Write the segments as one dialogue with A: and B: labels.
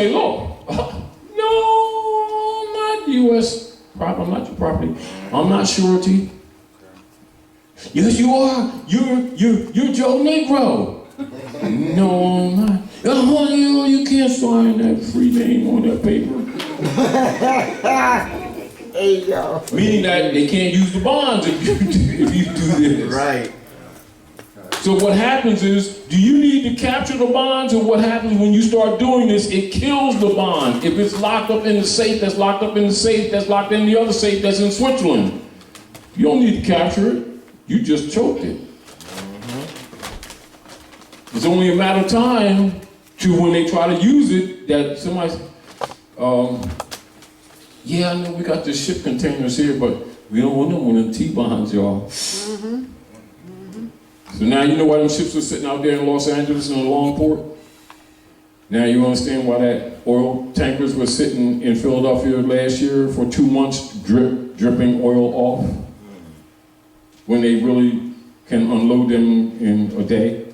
A: law. No, not U.S. property. I'm not your property. I'm not surety. Yes, you are. You're Joe Negro. No, I'm not. Oh, you can't sign that free name on that paper.
B: Hey, yo.
A: Meaning that they can't use the bonds if you do this.
B: Right.
A: So what happens is, do you need to capture the bonds, or what happens when you start doing this, it kills the bond. If it's locked up in the safe, that's locked up in the safe, that's locked in the other safe that's in Switzerland. You don't need to capture it, you just choked it. It's only a matter of time to when they try to use it that somebody, yeah, I know we got the ship containers here, but we don't want them with them T-bonds, y'all. So now you know why them ships were sitting out there in Los Angeles in a long port? Now you understand why that oil tankers were sitting in Philadelphia last year for 2 months dripping oil off? When they really can unload them in a day?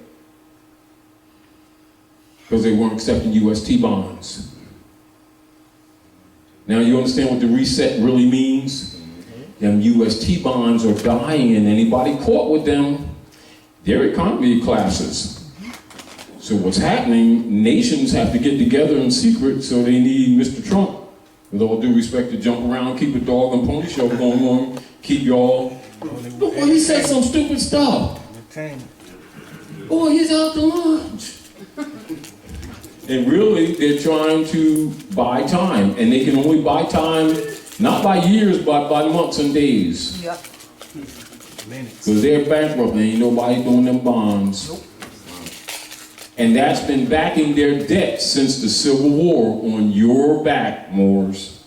A: Because they weren't accepting U.S. T-bonds. Now you understand what the reset really means? Them U.S. T-bonds are dying, and anybody caught with them, their economy collapses. So what's happening, nations have to get together in secret, so they need Mr. Trump, with all due respect, to jump around, keep a dog and pony show going on, keep y'all. Look, well, he said some stupid stuff. Boy, he's out to lunch. And really, they're trying to buy time, and they can only buy time, not by years, but by months and days.
B: Yep.
A: Because they're bankrupt and ain't nobody doing them bonds.
B: Nope.
A: And that's been backing their debt since the Civil War on your back, Moors.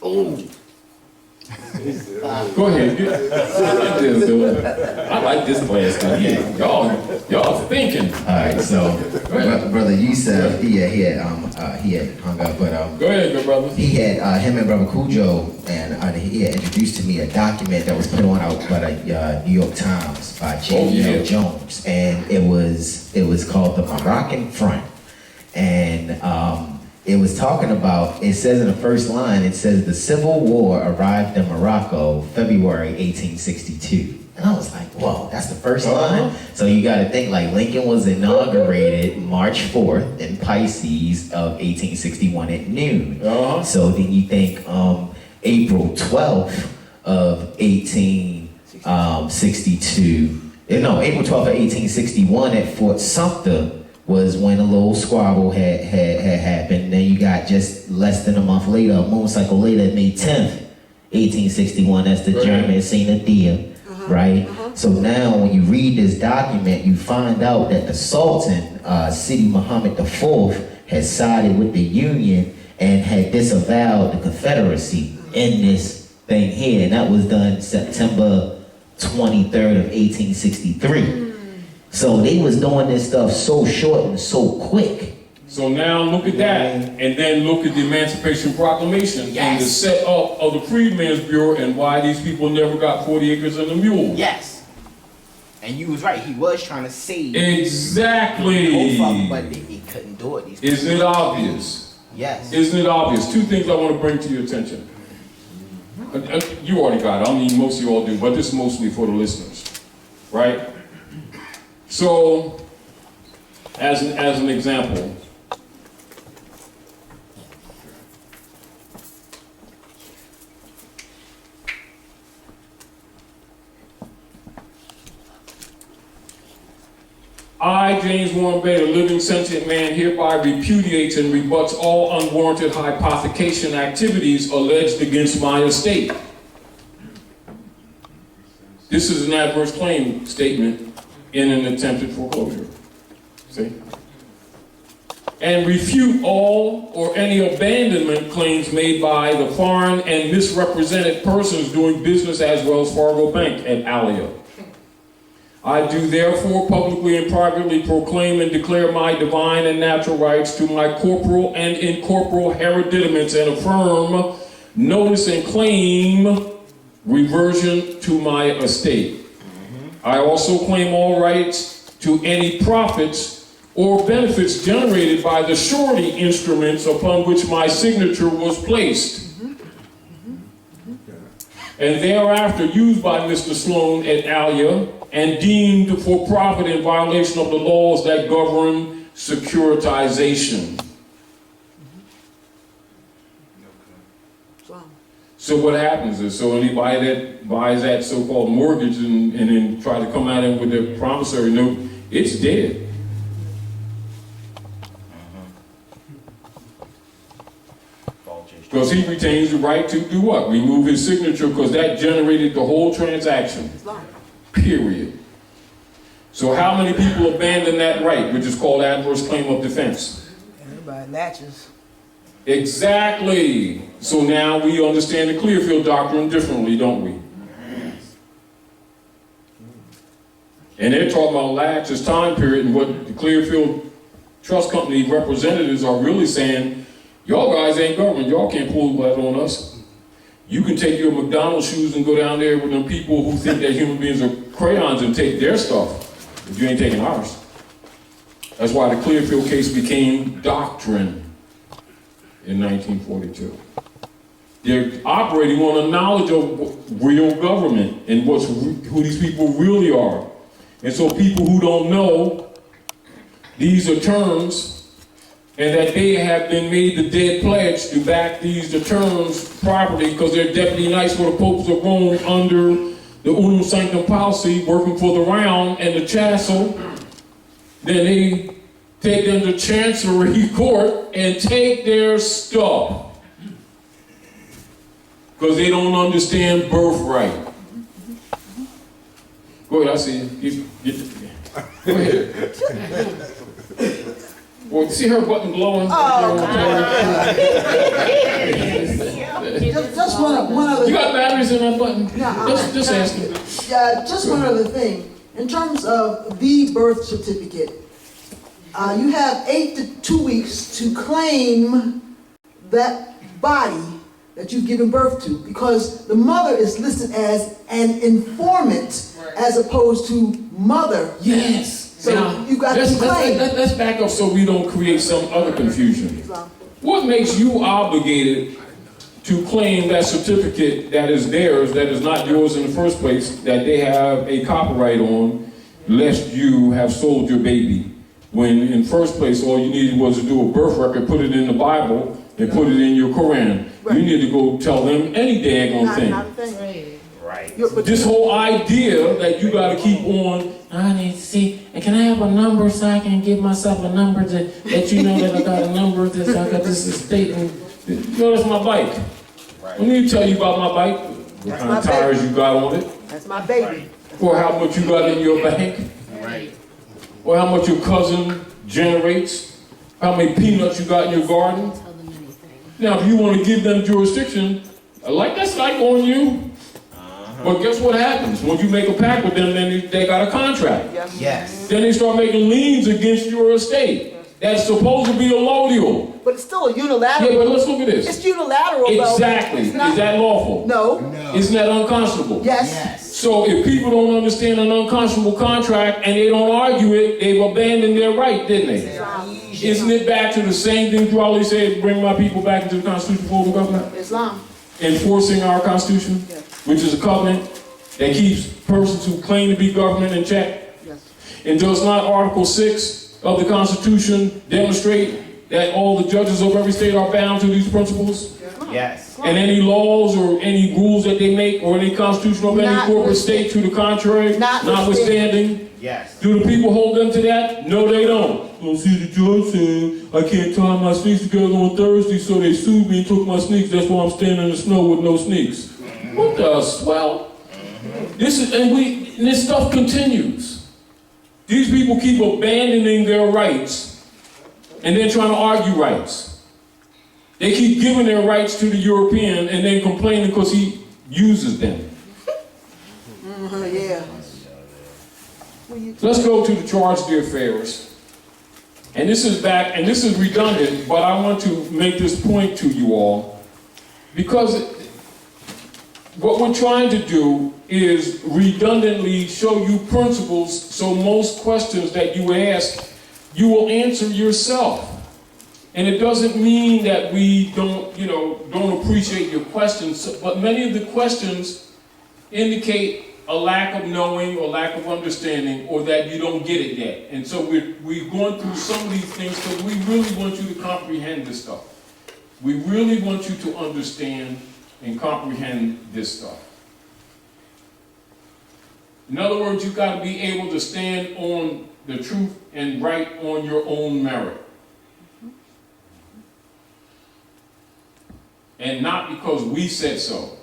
B: Oh.
A: Go ahead. I like this class. Y'all thinking.
C: All right, so brother Yusef, he had hung up, but
A: go ahead, good brother.
C: he had him and brother Cujo, and he had introduced to me a document that was put on out by the New York Times by J.E.L. Jones, and it was called the Moroccan Front, and it was talking about, it says in the first line, it says the Civil War arrived in Morocco, February 1862. And I was like, whoa, that's the first line? So you gotta think, like, Lincoln was inaugurated March 4th in Pisces of 1861 at noon. So then you think April 12th of 1862, April 12th of 1861 at Fort Sumter was when a little squabble had happened. Then you got just less than a month later, a moon cycle later, May 10th, 1861, that's the German Saint Dia, right? So now when you read this document, you find out that the Sultan, Sidi Muhammad IV, had sided with the Union and had disavowed the Confederacy in this thing here. And that was done September 23rd of 1863. So they was doing this stuff so short and so quick.
A: So now look at that, and then look at the Emancipation Proclamation and the set up of the Freedmen's Bureau and why these people never got 40 acres and a mule.
B: Yes. And you was right, he was trying to save.
A: Exactly.
B: Both of them, but he couldn't do it.
A: Isn't it obvious?
B: Yes.
A: Isn't it obvious? Two things I want to bring to your attention. You already got it, I mean most of you all do, but this is mostly for the listeners, right? So, as an example, I, James Warren Bey, a living sentient man, hereby repudiates and rebuts all unwarranted hypothecation activities alleged against my estate. This is an adverse claim statement in an attempted foreclosure. See? And refute all or any abandonment claims made by the foreign and misrepresented persons doing business as Wells Fargo Bank at Alia. I do therefore publicly and privately proclaim and declare my divine and natural rights to my corporal and incorporeal hereditaments and affirm, notice and claim reversion to my estate. I also claim all rights to any profits or benefits generated by the surety instruments upon which my signature was placed, and thereafter used by Mr. Sloan et alia, and deemed for profit in violation of the laws that govern securitization. So what happens is, so anybody that buys that so-called mortgage and then try to come at it with their promissory note, it's dead. Because he retains the right to do what? Remove his signature, because that generated the whole transaction. Period. So how many people abandon that right, which is called adverse claim of defense?
D: Everybody latches.
A: Exactly. So now we understand the Clearfield Doctrine differently, don't we? And they're talking about latches time period, and what the Clearfield Trust Company representatives are really saying, y'all guys ain't government, y'all can't pull that on us. You can take your McDonald's shoes and go down there with them people who think that human beings are crayons and take their stuff, but you ain't taking ours. That's why the Clearfield case became doctrine in 1942. They're operating on a knowledge of real government and who these people really are. And so people who don't know these are terms, and that they have been made the dead pledge to back these terms properly because they're deputy knights for the popes of Rome under the unum sanctum policy, working for the round and the chancel. Then they take them to Chancery Court and take their stuff because they don't understand birthright. Go ahead, I see you. Go ahead. Well, see her button glowing?
D: Just one other.
A: You got batteries in that button?
D: Yeah,
A: Just ask me.
D: just one other thing. In terms of the birth certificate, you have 8 to 2 weeks to claim that body that you've given birth to, because the mother is listed as an informant as opposed to mother.
A: Yes.
D: So
A: now,
D: you got to claim.
A: Let's back up so we don't create some other confusion. What makes you obligated to claim that certificate that is theirs, that is not yours in the first place, that they have a copyright on, lest you have sold your baby? When in first place, all you needed was to do a birth record, put it in the Bible, and put it in your Quran. Right. You need to go tell them any daggone thing.
D: Not a thing.
B: Right.
A: This whole idea that you got to keep on, I need to see, and can I have a number so I can give myself a number that you know that I got a number, that I got this estate, and you know, that's my bike. Right. Let me tell you about my bike, what kind of tires you got on it.
D: That's my baby.
A: Or how much you got in your bank.
B: Right.
A: Or how much your cousin generates, how many peanuts you got in your garden. Now, if you want to give them jurisdiction, that's like on you. But guess what happens? When you make a pact with them, then they got a contract.
B: Yes.
A: Then they start making liens against your estate. That's supposed to be allodial.
D: But it's still a unilateral.
A: Yeah, but let's look at this.
D: It's unilateral,
A: exactly.
D: Though.
A: Is that lawful?
D: No.
A: Isn't that unconscionable?
D: Yes.
A: So if people don't understand an unconscionable contract and they don't argue it, they've abandoned their right, didn't they? Isn't it back to the same thing Crowley said, bring my people back into the constitutional form of government?
D: Islam.
A: Enforcing our constitution, which is a covenant that keeps persons who claim to be government in check.
D: Yes.
A: And does not Article 6 of the Constitution demonstrate that all the judges of every state are bound to these principles?
B: Yes.
A: And any laws or any rules that they make or any constitution of any corporate state to the contrary, notwithstanding?
B: Yes.
A: Do the people hold them to that? No, they don't. Well, see, the judge said I can't tie my sneaks together on Thursday, so they sued me and took my sneaks. That's why I'm standing in the snow with no sneaks. What the swell? This stuff continues. These people keep abandoning their rights and then trying to argue rights. They keep giving their rights to the European and then complaining because he uses them.
D: Yeah.
A: Let's go to the charge d'affaires. And this is back, and this is redundant, but I want to make this point to you all. Because what we're trying to do is redundantly show you principles, so most questions that you ask you will answer yourself. And it doesn't mean that we don't appreciate your questions, but many of the questions indicate a lack of knowing or lack of understanding, or that you don't get it yet. And so we're going through some of these things because we really want you to comprehend this stuff. We really want you to understand and comprehend this stuff. In other words, you've got to be able to stand on the truth and right on your own merit. And not because we said so.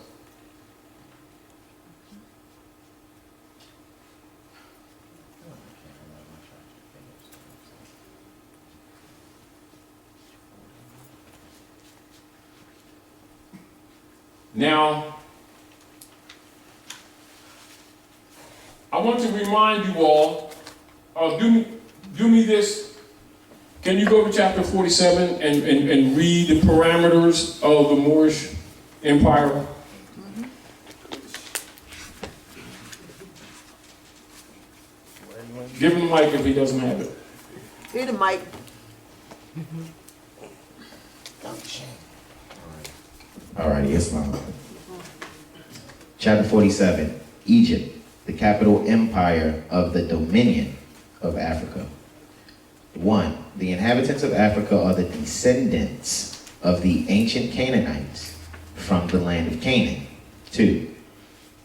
A: Now, I want to remind you all, do me this. Can you go to chapter 47 and read the parameters of the Moorish Empire?
D: Mm-hmm.
A: Give him the mic if he doesn't have it.
D: Here the mic.
C: Alrighty, Islam. Chapter 47, Egypt, the capital empire of the dominion of Africa. 1. The inhabitants of Africa are the descendants of the ancient Canaanites from the land of Canaan. 2.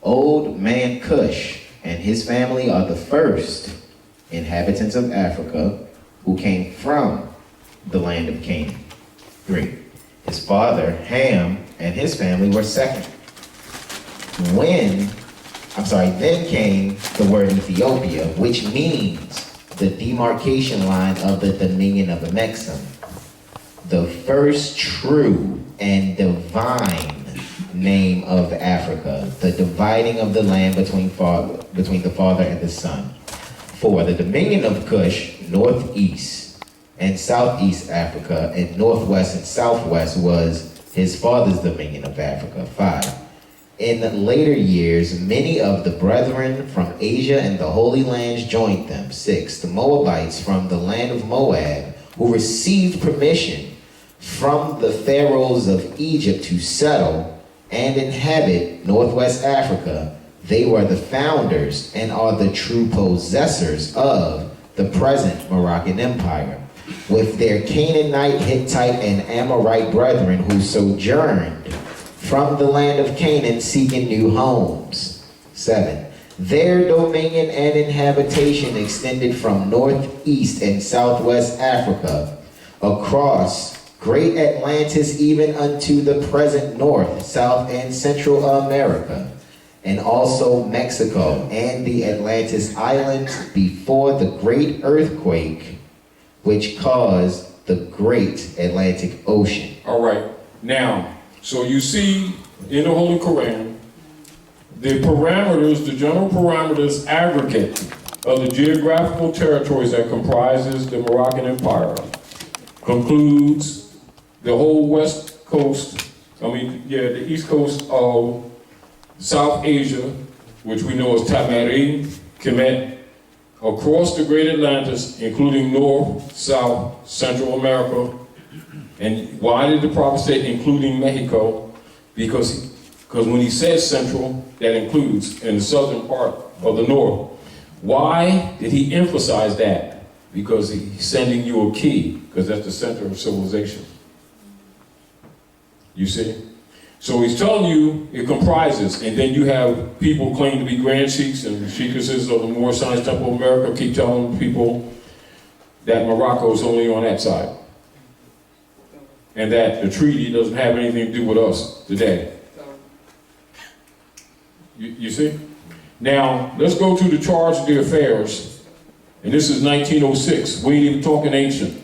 C: Old man Cush and his family are the first inhabitants of Africa who came from the land of Canaan. 3. His father, Ham, and his family were second. Then came the word Ethiopia, which means the demarcation line of the dominion of Amexem, the first true and divine name of Africa, the dividing of the land between the father and the son. 4. The dominion of Cush, northeast and southeast Africa, and northwest and southwest was his father's dominion of Africa. 5. In later years, many of the brethren from Asia and the Holy Lands joined them. 6. The Moabites from the land of Moab, who received permission from the pharaohs of Egypt to settle and inhabit northwest Africa, they were the founders and are the true possessors of the present Moroccan Empire, with their Canaanite, Hittite, and Amorite brethren who sojourned from the land of Canaan seeking new homes. 7. Their dominion and inhabitation extended from northeast and southwest Africa, across great Atlantis, even unto the present North, South, and Central America, and also Mexico and the Atlantis Islands before the great earthquake which caused the great Atlantic Ocean.
A: All right. Now, so you see in the Holy Quran, the parameters, the general parameters aggregate of the geographical territories that comprises the Moroccan Empire concludes the whole west coast, the east coast of South Asia, which we know as Tamari, Kemet, across the Great Atlantis, including North, South, Central America. And why did the prophet say including Mexico? Because when he says central, that includes in the southern part of the north. Why did he emphasize that? Because he's sending you a key, because that's the center of civilization. You see? So he's telling you it comprises, and then you have people claim to be grand sheikhs and sheikesses of the Moorish Science Temple of America keep telling people that Morocco is only on that side. And that the treaty doesn't have anything to do with us today. You see? Now, let's go to the charge of the affairs. And this is 1906. We ain't even talking ancient,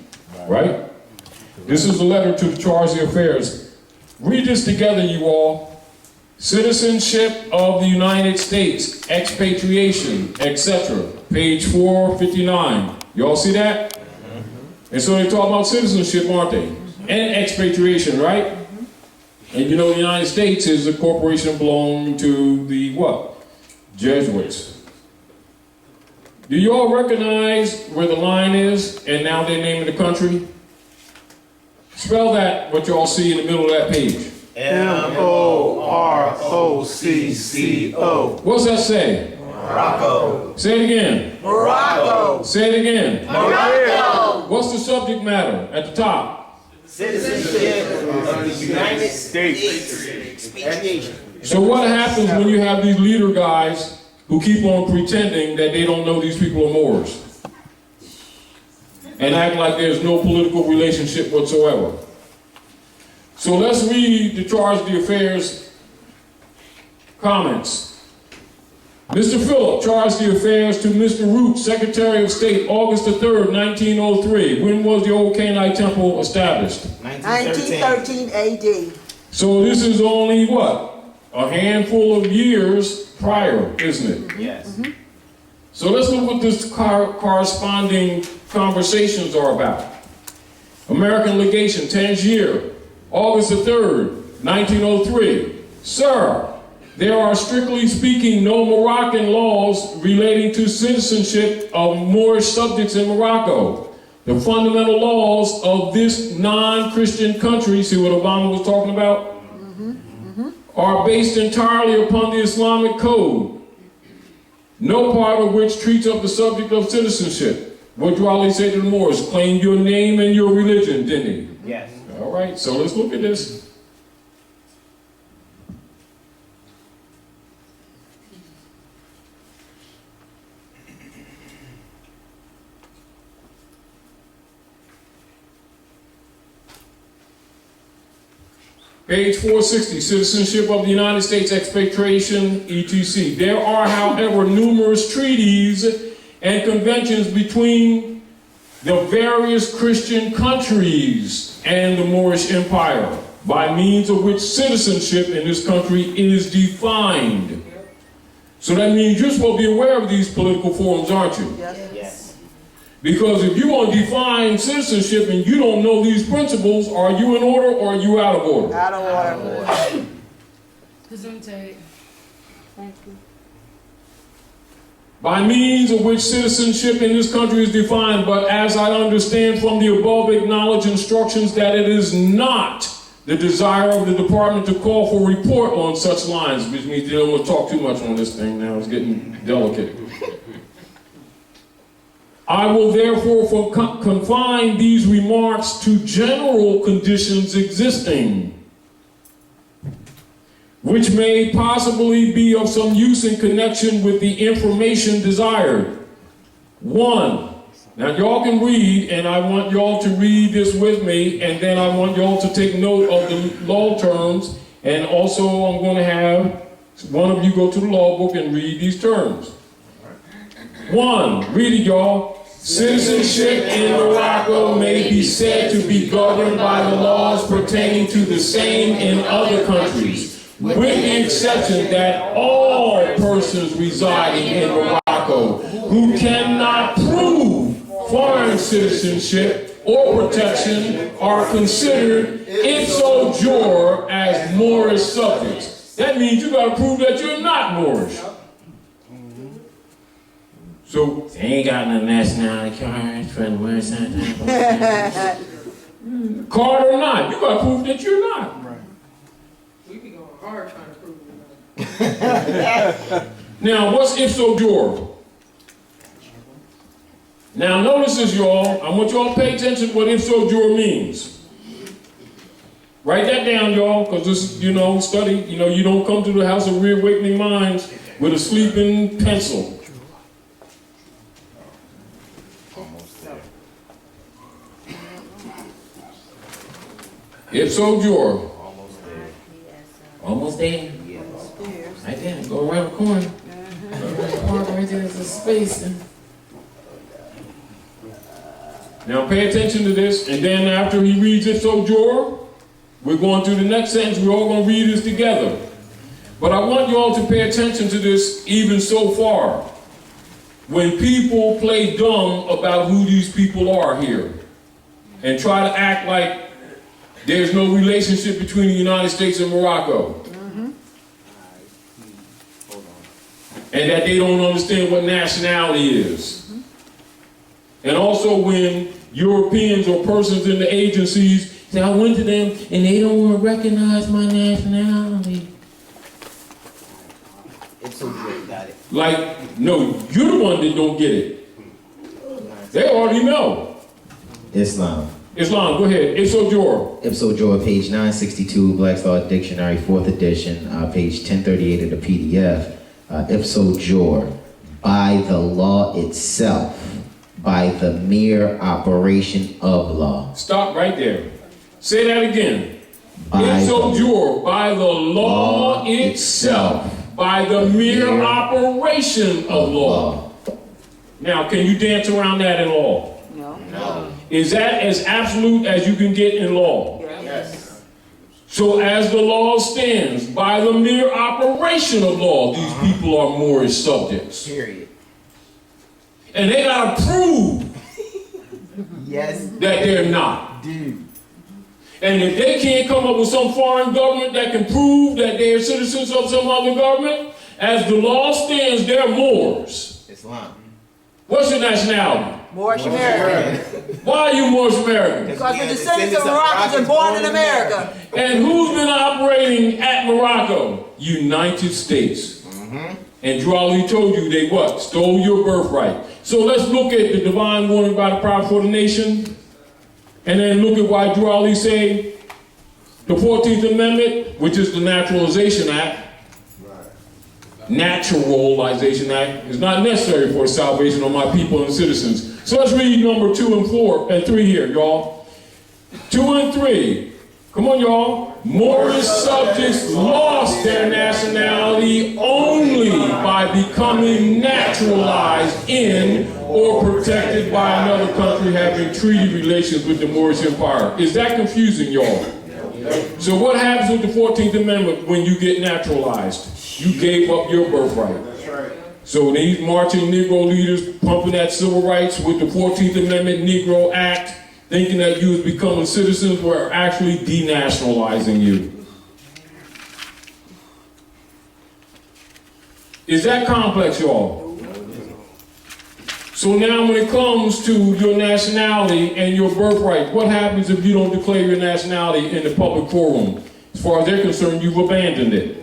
A: right? This is a letter to the charge of the affairs. Read this together, you all. Citizenship of the United States, expatriation, etc. Page 459. Y'all see that? And so they talk about citizenship, aren't they? And expatriation, right? And you know the United States is a corporation belonging to the what? Jesuits. Do you all recognize where the line is and now they're naming the country? Spell that, what you all see in the middle of that page.
B: Morocco.
A: What's that say?
B: Morocco.
A: Say it again.
B: Morocco.
A: Say it again.
B: Morocco.
A: What's the subject matter at the top?
B: Citizenship of the United States. Expatriation.
A: So what happens when you have these leader guys who keep on pretending that they don't know these people are Moors and act like there's no political relationship whatsoever? So let's read the charge d'affaires comments. Mr. Phillip charged the affairs to Mr. Root, Secretary of State, August the 3rd, 1903. When was the old Canaanite temple established?
D: 1913 AD.
A: So this is only what? A handful of years prior, isn't it?
B: Yes.
A: So let's look what this corresponding conversations are about. American legation, Tangier, August the 3rd, 1903. Sir, there are strictly speaking no Moroccan laws relating to citizenship of Moorish subjects in Morocco. The fundamental laws of this non-Christian country, see what Obama was talking about? Are based entirely upon the Islamic code, no part of which treats of the subject of citizenship. What did Ali say to the Moors? Claim your name and your religion, didn't he?
B: Yes.
A: All right, so let's look at this. Page 460, Citizenship of the United States, Expatriation, etc. There are, however, numerous treaties and conventions between the various Christian countries and the Moorish Empire, by means of which citizenship in this country is defined. So that means you're supposed to be aware of these political forums, aren't you?
B: Yes.
A: Because if you want to define citizenship and you don't know these principles, are you in order or are you out of order?
D: Out of order.
E: Gesundheit.
D: Thank you.
A: By means of which citizenship in this country is defined, but as I understand from the above acknowledged instructions that it is not the desire of the department to call for a report on such lines, which means they don't want to talk too much on this thing now, it's getting delicate. I will therefore confine these remarks to general conditions existing, which may possibly be of some use in connection with the information desired. 1. Now y'all can read, and I want y'all to read this with me, and then I want y'all to take note of the law terms, and also I'm going to have one of you go to the law book and read these terms. 1. Read it, y'all. Citizenship in Morocco may be said to be governed by the laws pertaining to the same in other countries, with the exception that all persons residing in Morocco who cannot prove foreign citizenship or protection are considered ipso jure as Moorish subjects. That means you got to prove that you're not Moorish. So, they ain't got no nationality card for the Moorish card or not, you got to prove that you're not.
E: We be going hard trying to prove it.
A: Now, what's ipso jure? Now, notice this, y'all. I want y'all to pay attention to what ipso jure means. Write that down, y'all, because this, study. You don't come to the House of Reawakening Minds with a sleeping pencil. Ipso jure. Almost there?
B: Yes.
A: Right there. Go around the corner. Park right there. There's a space. Now pay attention to this, and then after he reads ipso jure, we're going to the next sentence. We're all going to read this together. But I want you all to pay attention to this even so far. When people play dumb about who these people are here and try to act like there's no relationship between the United States and Morocco. and that they don't understand what nationality is. And also when Europeans or persons in the agencies say, I went to them and they don't want to recognize my nationality.
B: It's so good, got it.
A: Like, no, you're the one that don't get it. They already know.
C: Islam.
A: Islam, go ahead. Ipso Jor.
C: Ipso Jor, page 962, Black's Law Dictionary, 4th edition, page 1038 of the PDF. Ipso Jor, by the law itself, by the mere operation of law.
A: Stop right there. Say that again.
C: By
A: Ipso
C: the
A: Jor, by the law itself, by the mere operation of law. Now, can you dance around that in law?
B: No.
A: Is that as absolute as you can get in law?
B: Yes.
A: So as the law stands, by the mere operation of law, these people are Moorish subjects.
B: Period.
A: And they gotta prove
B: Yes.
A: that they're not.
B: Dude.
A: And if they can't come up with some foreign government that can prove that they're citizens of some other government, as the law stands, they're Moors.
B: Islam.
A: What's your nationality?
D: Moorish American.
A: Why are you Moorish American?
D: Because we're descendants of Moroccans and born in America.
A: And who's been operating at Morocco? United States. And Drew Ali told you they what? Stole your birthright. So let's look at the divine warning by the prophet for the nation. And then look at why Drew Ali say the 14th Amendment, which is the Naturalization Act, Naturalization Act, is not necessary for the salvation of my people and citizens. So let's read number 2 and 4 and 3 here, y'all. 2 and 3. Come on, y'all. Moorish subjects lost their nationality only by becoming naturalized in or protected by another country having treaty relations with the Moorish Empire. Is that confusing, y'all? So what happens with the 14th Amendment when you get naturalized? You gave up your birthright. That's right. So these marching Negro leaders pumping that civil rights with the 14th Amendment Negro Act, thinking that you was becoming citizens, were actually denationalizing you. Is that complex, y'all? So now when it comes to your nationality and your birthright, what happens if you don't declare your nationality in the public forum? As far as they're concerned, you've abandoned it.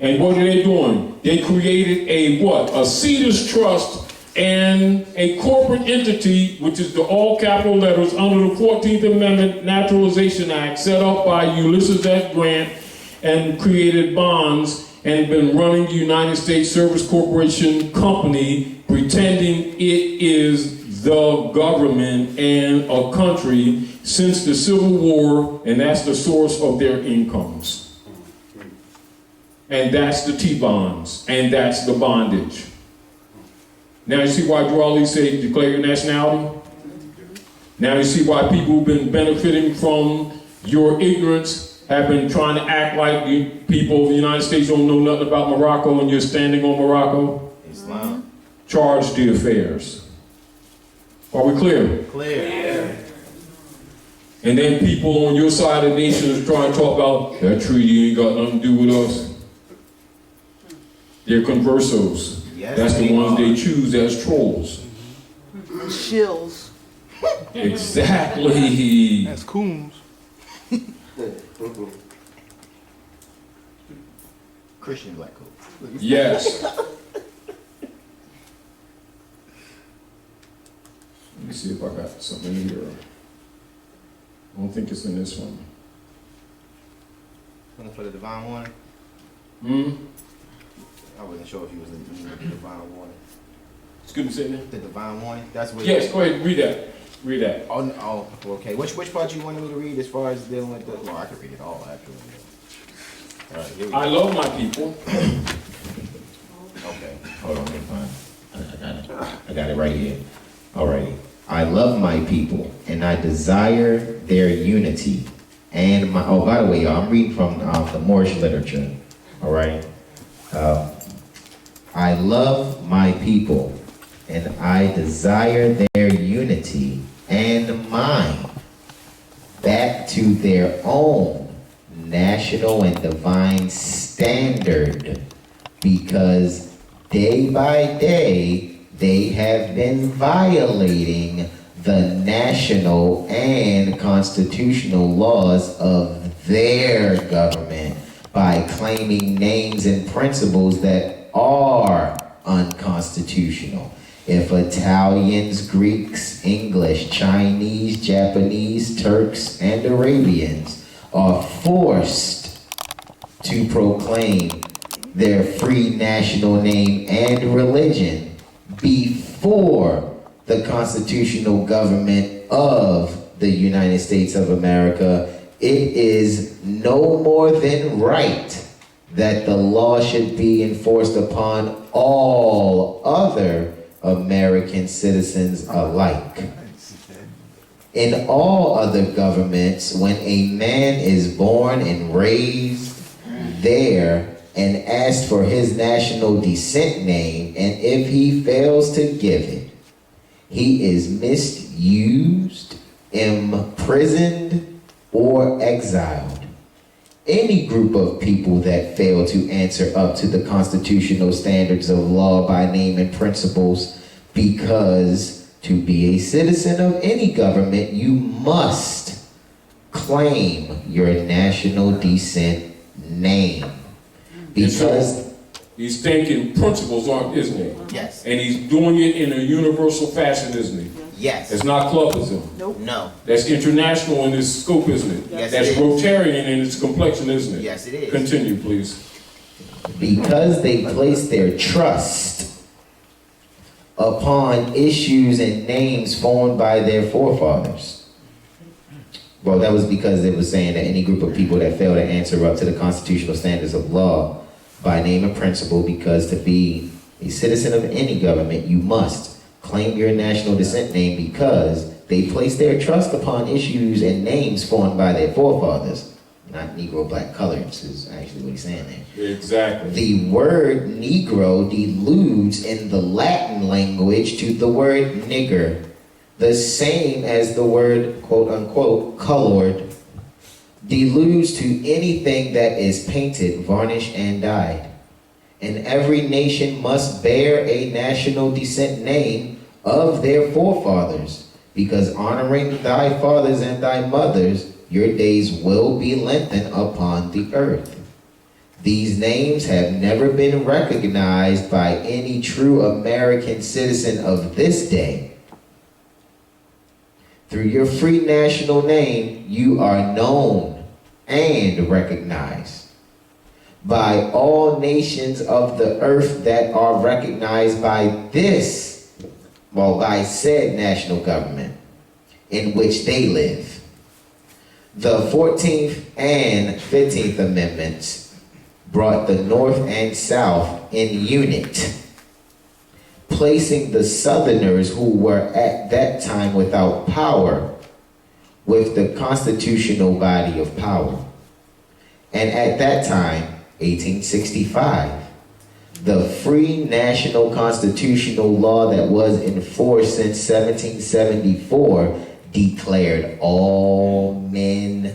A: And what are they doing? They created a what? A Cedars Trust and a corporate entity, which is the all capital letters under the 14th Amendment Naturalization Act, set up by Ulysses S. Grant, and created bonds and been running the United States Service Corporation Company, pretending it is the government and a country since the Civil War, and that's the source of their incomes. And that's the T-bonds, and that's the bondage. Now you see why Drew Ali say declare your nationality? Now you see why people who've been benefiting from your ignorance have been trying to act like you people of the United States don't know nothing about Morocco and you're standing on Morocco?
C: Islam.
A: Charge the affairs. Are we clear?
B: Clear.
A: And then people on your side of the nation is trying to talk about that treaty ain't got nothing to do with us. They're conversos.
B: Yes,
A: That's the
B: they
A: ones
B: are.
A: they choose as trolls.
D: And shills.
A: Exactly.
F: That's coons.
B: Christian black coat.
A: Yes. Let me see if I got something in here. I don't think it's in this one.
B: Looking for the divine warning. I wasn't sure if you was in the divine warning.
A: Excuse me, say that.
B: The divine warning. That's what.
A: Yes, go ahead, read that. Read that.
B: Oh, okay. Which part you wanted me to read as far as dealing with the? Well, I can read it all actually. All right, here we go.
A: I love my people.
B: Okay.
C: Hold on, let me find. I got it right here. Alrighty. I love my people, and I desire their unity. And my, oh, by the way, y'all, I'm reading from the Moorish literature. Alright. I love my people, and I desire their unity and mind back to their own national and divine standard, because day by day, they have been violating the national and constitutional laws of their government by claiming names and principles that are unconstitutional. If Italians, Greeks, English, Chinese, Japanese, Turks, and Arabians are forced to proclaim their free national name and religion before the constitutional government of the United States of America, it is no more than right that the law should be enforced upon all other American citizens alike. In all other governments, when a man is born and raised there and asked for his national descent name, and if he fails to give it, he is misused, imprisoned, or exiled. Any group of people that fail to answer up to the constitutional standards of law by name and principles, because to be a citizen of any government, you must claim your national descent name. Because
A: he's thinking principles aren't, isn't he?
B: Yes.
A: And he's doing it in a universal fashion, isn't he?
B: Yes.
A: It's not clubism.
D: Nope.
B: No.
A: That's international in its scope, isn't it?
B: Yes,
A: That's
B: it is.
A: Rotarian in its complexion, isn't it?
B: Yes, it is.
A: Continue, please.
C: because they place their trust upon issues and names formed by their forefathers. Well, that was because it was saying that any group of people that fail to answer up to the constitutional standards of law by name and principle, because to be a citizen of any government, you must claim your national descent name because they place their trust upon issues and names formed by their forefathers. Not Negro, black, coloreds is actually what he's saying there.
A: Exactly.
C: The word Negro deludes in the Latin language to the word nigger, the same as the word quote unquote colored deludes to anything that is painted, varnished, and dyed. And every nation must bear a national descent name of their forefathers, because honoring thy fathers and thy mothers, your days will be lengthened upon the earth. These names have never been recognized by any true American citizen of this day. Through your free national name, you are known and recognized by all nations of the earth that are recognized by this, well, by said national government in which they live. The 14th and 15th Amendments brought the North and South in unit, placing the Southerners who were at that time without power with the constitutional body of power. And at that time, 1865, the free national constitutional law that was in force since 1774 declared all men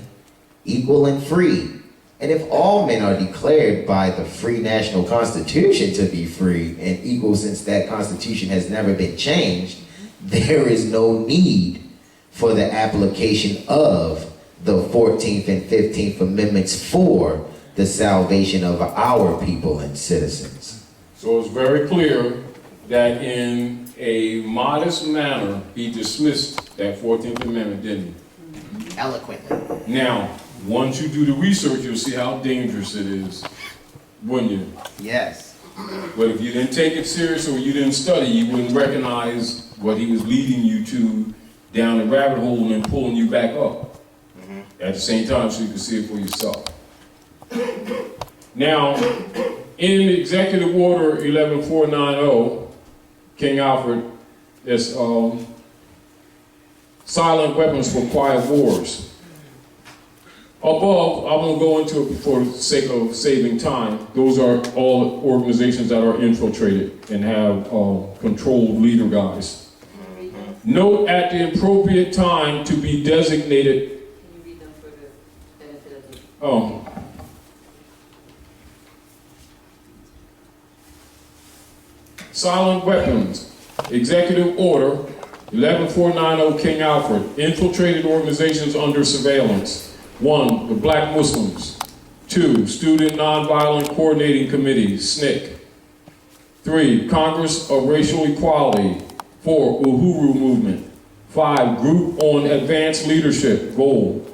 C: equal and free. And if all men are declared by the free national constitution to be free and equal, since that constitution has never been changed, there is no need for the application of the 14th and 15th Amendments for the salvation of our people and citizens.
A: So it's very clear that in a modest manner, he dismissed that 14th Amendment, didn't he?
B: Eloquently.
A: Now, once you do the research, you'll see how dangerous it is, wouldn't you?
B: Yes.
A: But if you didn't take it serious or you didn't study, you wouldn't recognize what he was leading you to down the rabbit hole and then pulling you back up at the same time so you can see it for yourself. Now, in Executive Order 11490, King Alfred, there's silent weapons for quiet wars. Above, I won't go into it for the sake of saving time. Those are all organizations that are infiltrated and have controlled leader guys. Note at the appropriate time to be designated.
E: Can you read them for the benefit of the...
A: silent weapons, executive order 11490 King Alfred, infiltrated organizations under surveillance. 1, the Black Muslims. 2, Student Nonviolent Coordinating Committee, SNCC. 3, Congress of Racial Equality. 4, Uhuru Movement. 5, Group on Advanced Leadership, GOAL.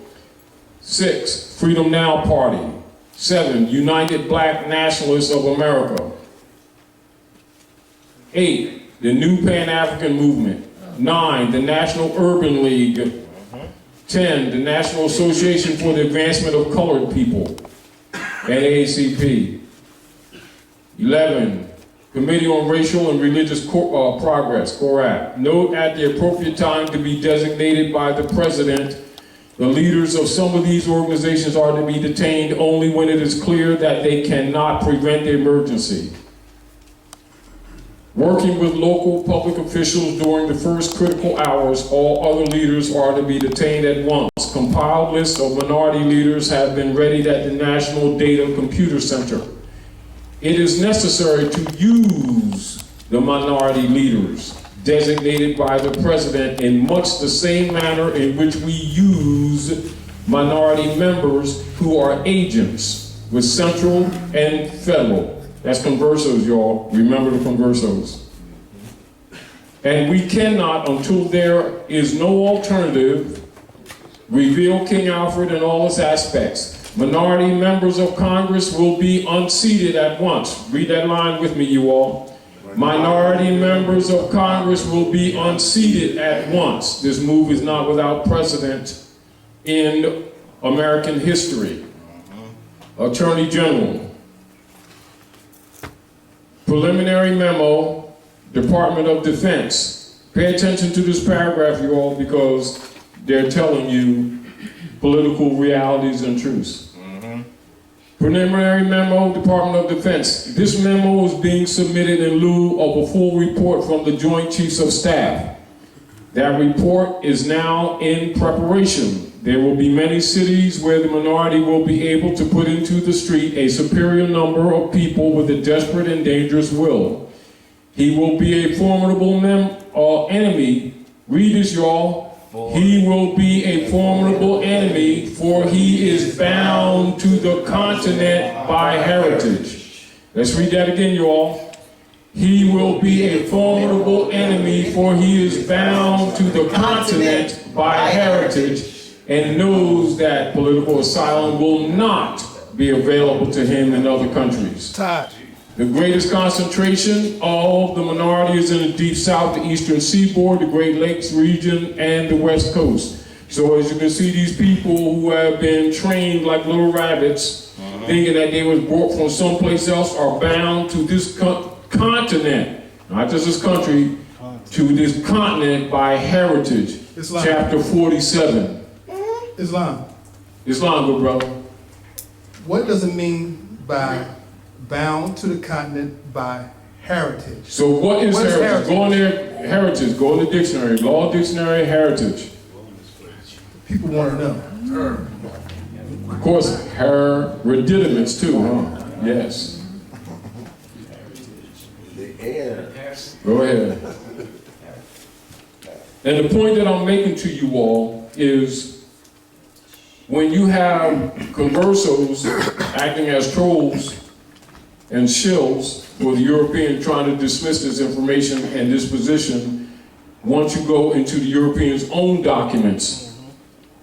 A: 6, Freedom Now Party. 7, United Black Nationalists of America. 8, the New Pan-African Movement. 9, the National Urban League. 10, the National Association for the Advancement of Colored People, NAACP. 11, Committee on Racial and Religious Progress, CORAP. Note at the appropriate time to be designated by the President, the leaders of some of these organizations are to be detained only when it is clear that they cannot prevent the emergency. Working with local public officials during the first critical hours, all other leaders are to be detained at once. Compiled lists of minority leaders have been readied at the National Data Computer Center. It is necessary to use the minority leaders designated by the President in much the same manner in which we use minority members who are agents with central and federal. That's conversos, y'all. Remember the conversos. And we cannot, until there is no alternative, reveal King Alfred in all its aspects. Minority members of Congress will be unseated at once. Read that line with me, you all. Minority members of Congress will be unseated at once. This move is not without precedent in American history. Attorney General. Preliminary memo, Department of Defense. Pay attention to this paragraph, you all, because they're telling you political realities and truths. Preliminary memo, Department of Defense. This memo is being submitted in lieu of a full report from the Joint Chiefs of Staff. That report is now in preparation. There will be many cities where the minority will be able to put into the street a superior number of people with a desperate and dangerous will. He will be a formidable enemy. Read this, y'all. He will be a formidable enemy, for he is bound to the continent by heritage. Let's read that again, y'all. He will be a formidable enemy, for he is bound to the continent by heritage, and knows that political asylum will not be available to him in other countries.
F: Taj.
A: The greatest concentration of the minority is in the deep south, the eastern seaboard, the Great Lakes region, and the West Coast. So as you can see, these people who have been trained like little rabbits, thinking that they was brought from someplace else, are bound to this continent, not just this country, to this continent by heritage.
F: Islam.
A: Chapter 47.
F: Islam.
A: Islam, good brother.
F: What does it mean by bound to the continent by heritage?
A: So what is heritage? Go in there, heritage, go in the dictionary, law dictionary, heritage.
F: People want to know.
A: Of course, hereditaments too, huh? Yes. Go ahead. And the point that I'm making to you all is when you have conversos acting as trolls and shills for the European trying to dismiss this information and this position, once you go into the Europeans' own documents,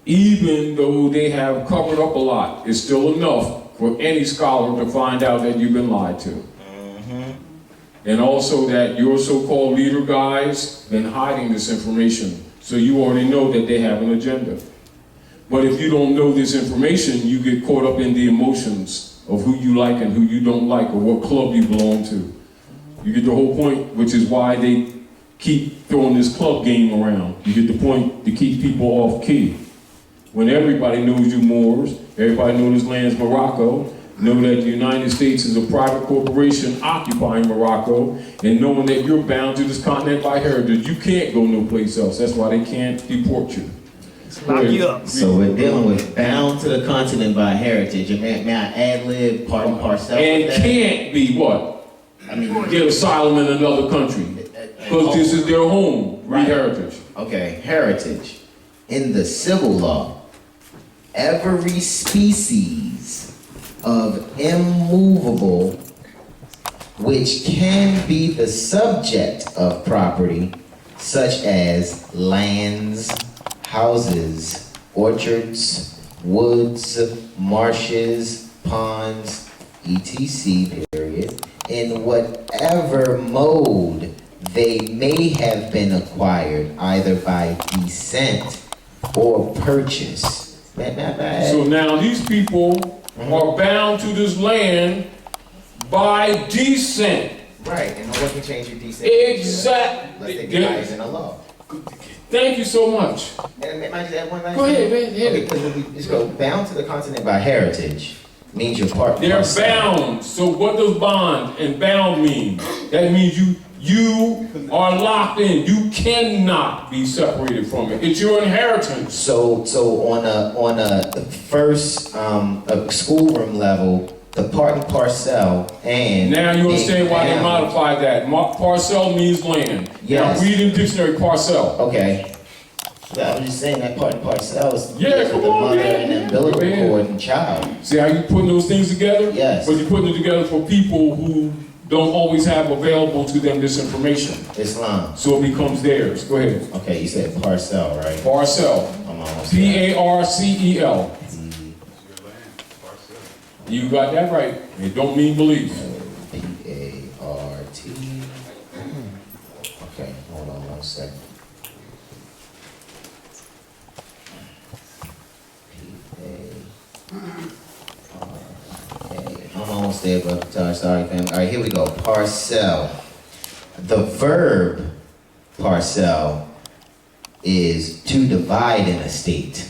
A: even though they have covered up a lot, it's still enough for any scholar to find out that you've been lied to. And also that your so-called leader guys been hiding this information, so you already know that they have an agenda. But if you don't know this information, you get caught up in the emotions of who you like and who you don't like, or what club you belong to. You get the whole point, which is why they keep throwing this club game around. You get the point to keep people off key. When everybody knows you Moors, everybody knows this land's Morocco, know that the United States is a private corporation occupying Morocco, and knowing that you're bound to this continent by heritage, you can't go no place else. That's why they can't deport you.
F: Lock you up.
C: So we're dealing with bound to the continent by heritage. And may I ad-lib part and parcel?
A: And
C: with that?
A: can't be what? get asylum in another country. Because this is their home,
C: Right.
A: heritage.
C: Okay, heritage. In the civil law, every species of immovable which can be the subject of property, such as lands, houses, orchards, woods, marshes, ponds, etc., period, in whatever mode they may have been acquired, either by descent or purchase.
A: So now these people are bound to this land by descent.
C: Right, and no one can change your descent.
A: Exactly.
C: Unless they get in the law.
A: Thank you so much.
C: And I just add one last
A: Go ahead,
C: thing?
A: man. Hit
C: Okay,
A: it.
C: because if we just go bound to the continent by heritage means you're part.
A: They're
C: parcel.
A: bound. So what does bond and bound mean? That means you are locked in. You cannot be separated from it. It's your inheritance.
C: So on a first a schoolroom level, the part and parcel and
A: Now you understand why they
C: bound-
A: modified that. Parcel means land.
C: Yes.
A: Now read in dictionary parcel.
C: Okay. Yeah, I was just saying that part and parcel is
A: Yeah,
C: with
A: come
C: the
A: on,
C: mother
A: man.
C: and the umbilical
A: Go ahead.
C: cord and child.
A: See how you putting those things together?
C: Yes.
A: But you're putting it together for people who don't always have available to them this information.
C: Islam.
A: So it becomes theirs. Go ahead.
C: Okay, you said parcel, right?
A: Parcel.
C: I'm almost there.
A: Parcel. You got that right. It don't mean belief.
C: P-A-R-T. Okay, hold on 1 second. P-A-R-A. I'm almost there, Brother Taj. Sorry, fam. All right, here we go. Parcel. The verb parcel is to divide an estate.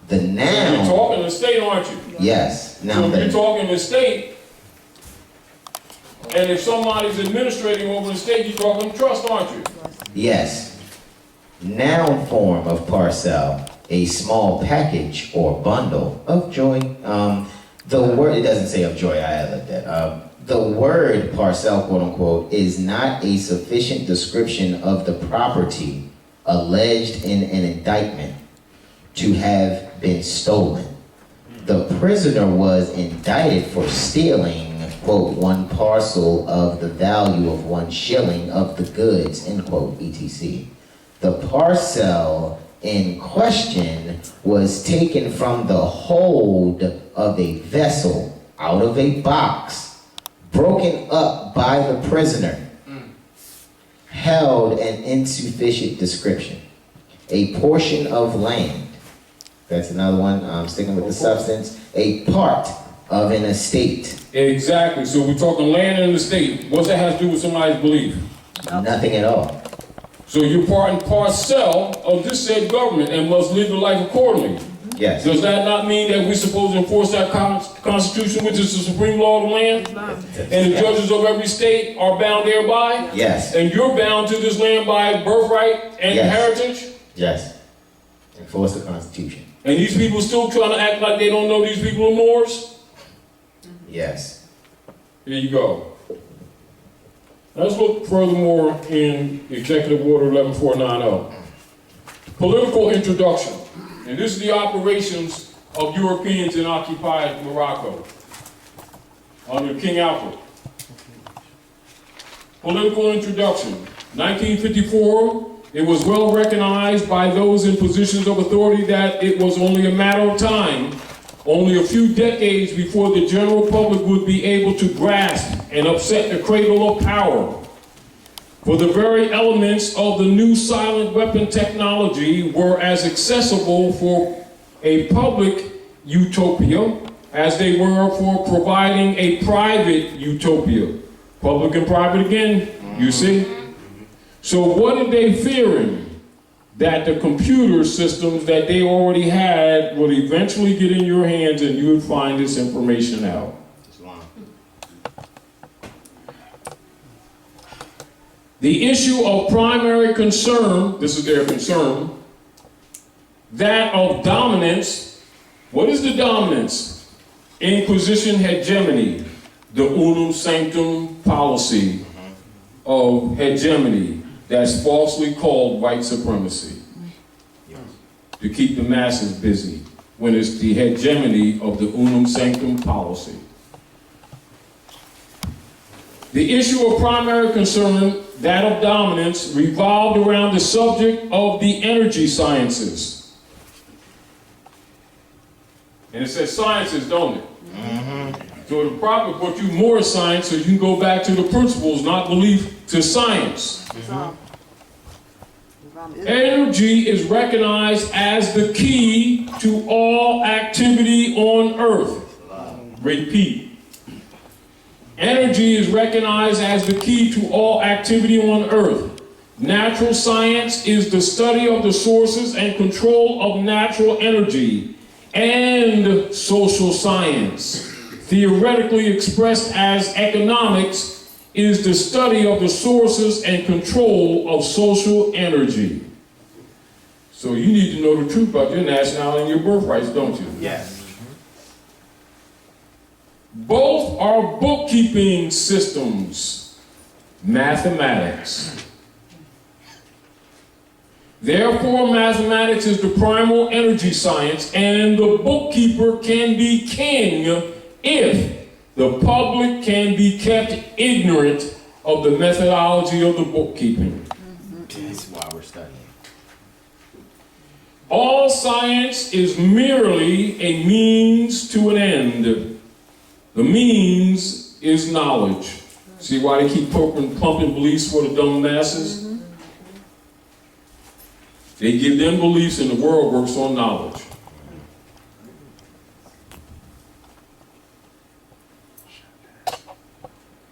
C: The
A: You're
C: noun.
A: talking estate, aren't you?
C: Yes.
A: So
C: Now
A: if you're
C: the
A: talking estate, and if somebody's administrating over the estate, you're talking trust, aren't you?
C: yes. Noun form of parcel, a small package or bundle of joy. The word, it doesn't say of joy, I added that. The word parcel, quote unquote, is not a sufficient description of the property alleged in an indictment to have been stolen. The prisoner was indicted for stealing, quote, one parcel of the value of 1 shilling of the goods, end quote, etc. The parcel in question was taken from the hold of a vessel out of a box, broken up by the prisoner, held an insufficient description. A portion of land, that's another one, sticking with the substance, a part of an estate.
A: Exactly. So we're talking land and estate. What's that have to do with somebody's belief?
C: Nothing at all.
A: So you're part and parcel of this said government and must live the life accordingly.
C: Yes.
A: Does that not mean that we're supposed to enforce that Constitution, which is the supreme law of the land? And the judges of every state are bound thereby?
C: Yes.
A: And you're bound to this land by birthright and
C: Yes.
A: heritage?
C: Yes. Enforce the Constitution.
A: And these people still trying to act like they don't know these people are Moors?
C: Yes.
A: Here you go. Let's look furthermore in Executive Order 11490. Political introduction. And this is the operations of Europeans in occupied Morocco under King Alfred. Political introduction. 1954, it was well recognized by those in positions of authority that it was only a matter of time, only a few decades before the general public would be able to grasp and upset the cradle of power. For the very elements of the new silent weapon technology were as accessible for a public utopia as they were for providing a private utopia. Public and private again, you see? So what are they fearing? That the computer systems that they already had would eventually get in your hands and you would find this information out. The issue of primary concern, this is their concern, that of dominance. What is the dominance? Inquisition hegemony, the unum sanctum policy of hegemony that's falsely called white supremacy to keep the masses busy when it's the hegemony of the unum sanctum policy. The issue of primary concern, that of dominance, revolved around the subject of the energy sciences. And it says sciences, don't it? So the problem brought you more science, so you can go back to the principles, not belief, to science. Energy is recognized as the key to all activity on earth. Repeat. Energy is recognized as the key to all activity on earth. Natural science is the study of the sources and control of natural energy. And social science, theoretically expressed as economics, is the study of the sources and control of social energy. So you need to know the truth about your nationality and your birthrights, don't you?
B: Yes.
A: Both are bookkeeping systems, mathematics. Therefore, mathematics is the primal energy science, and the bookkeeper can be king if the public can be kept ignorant of the methodology of the bookkeeping.
B: That's why we're studying.
A: All science is merely a means to an end. The means is knowledge. See why they keep pumping beliefs for the dumb masses? They give them beliefs and the world works on knowledge.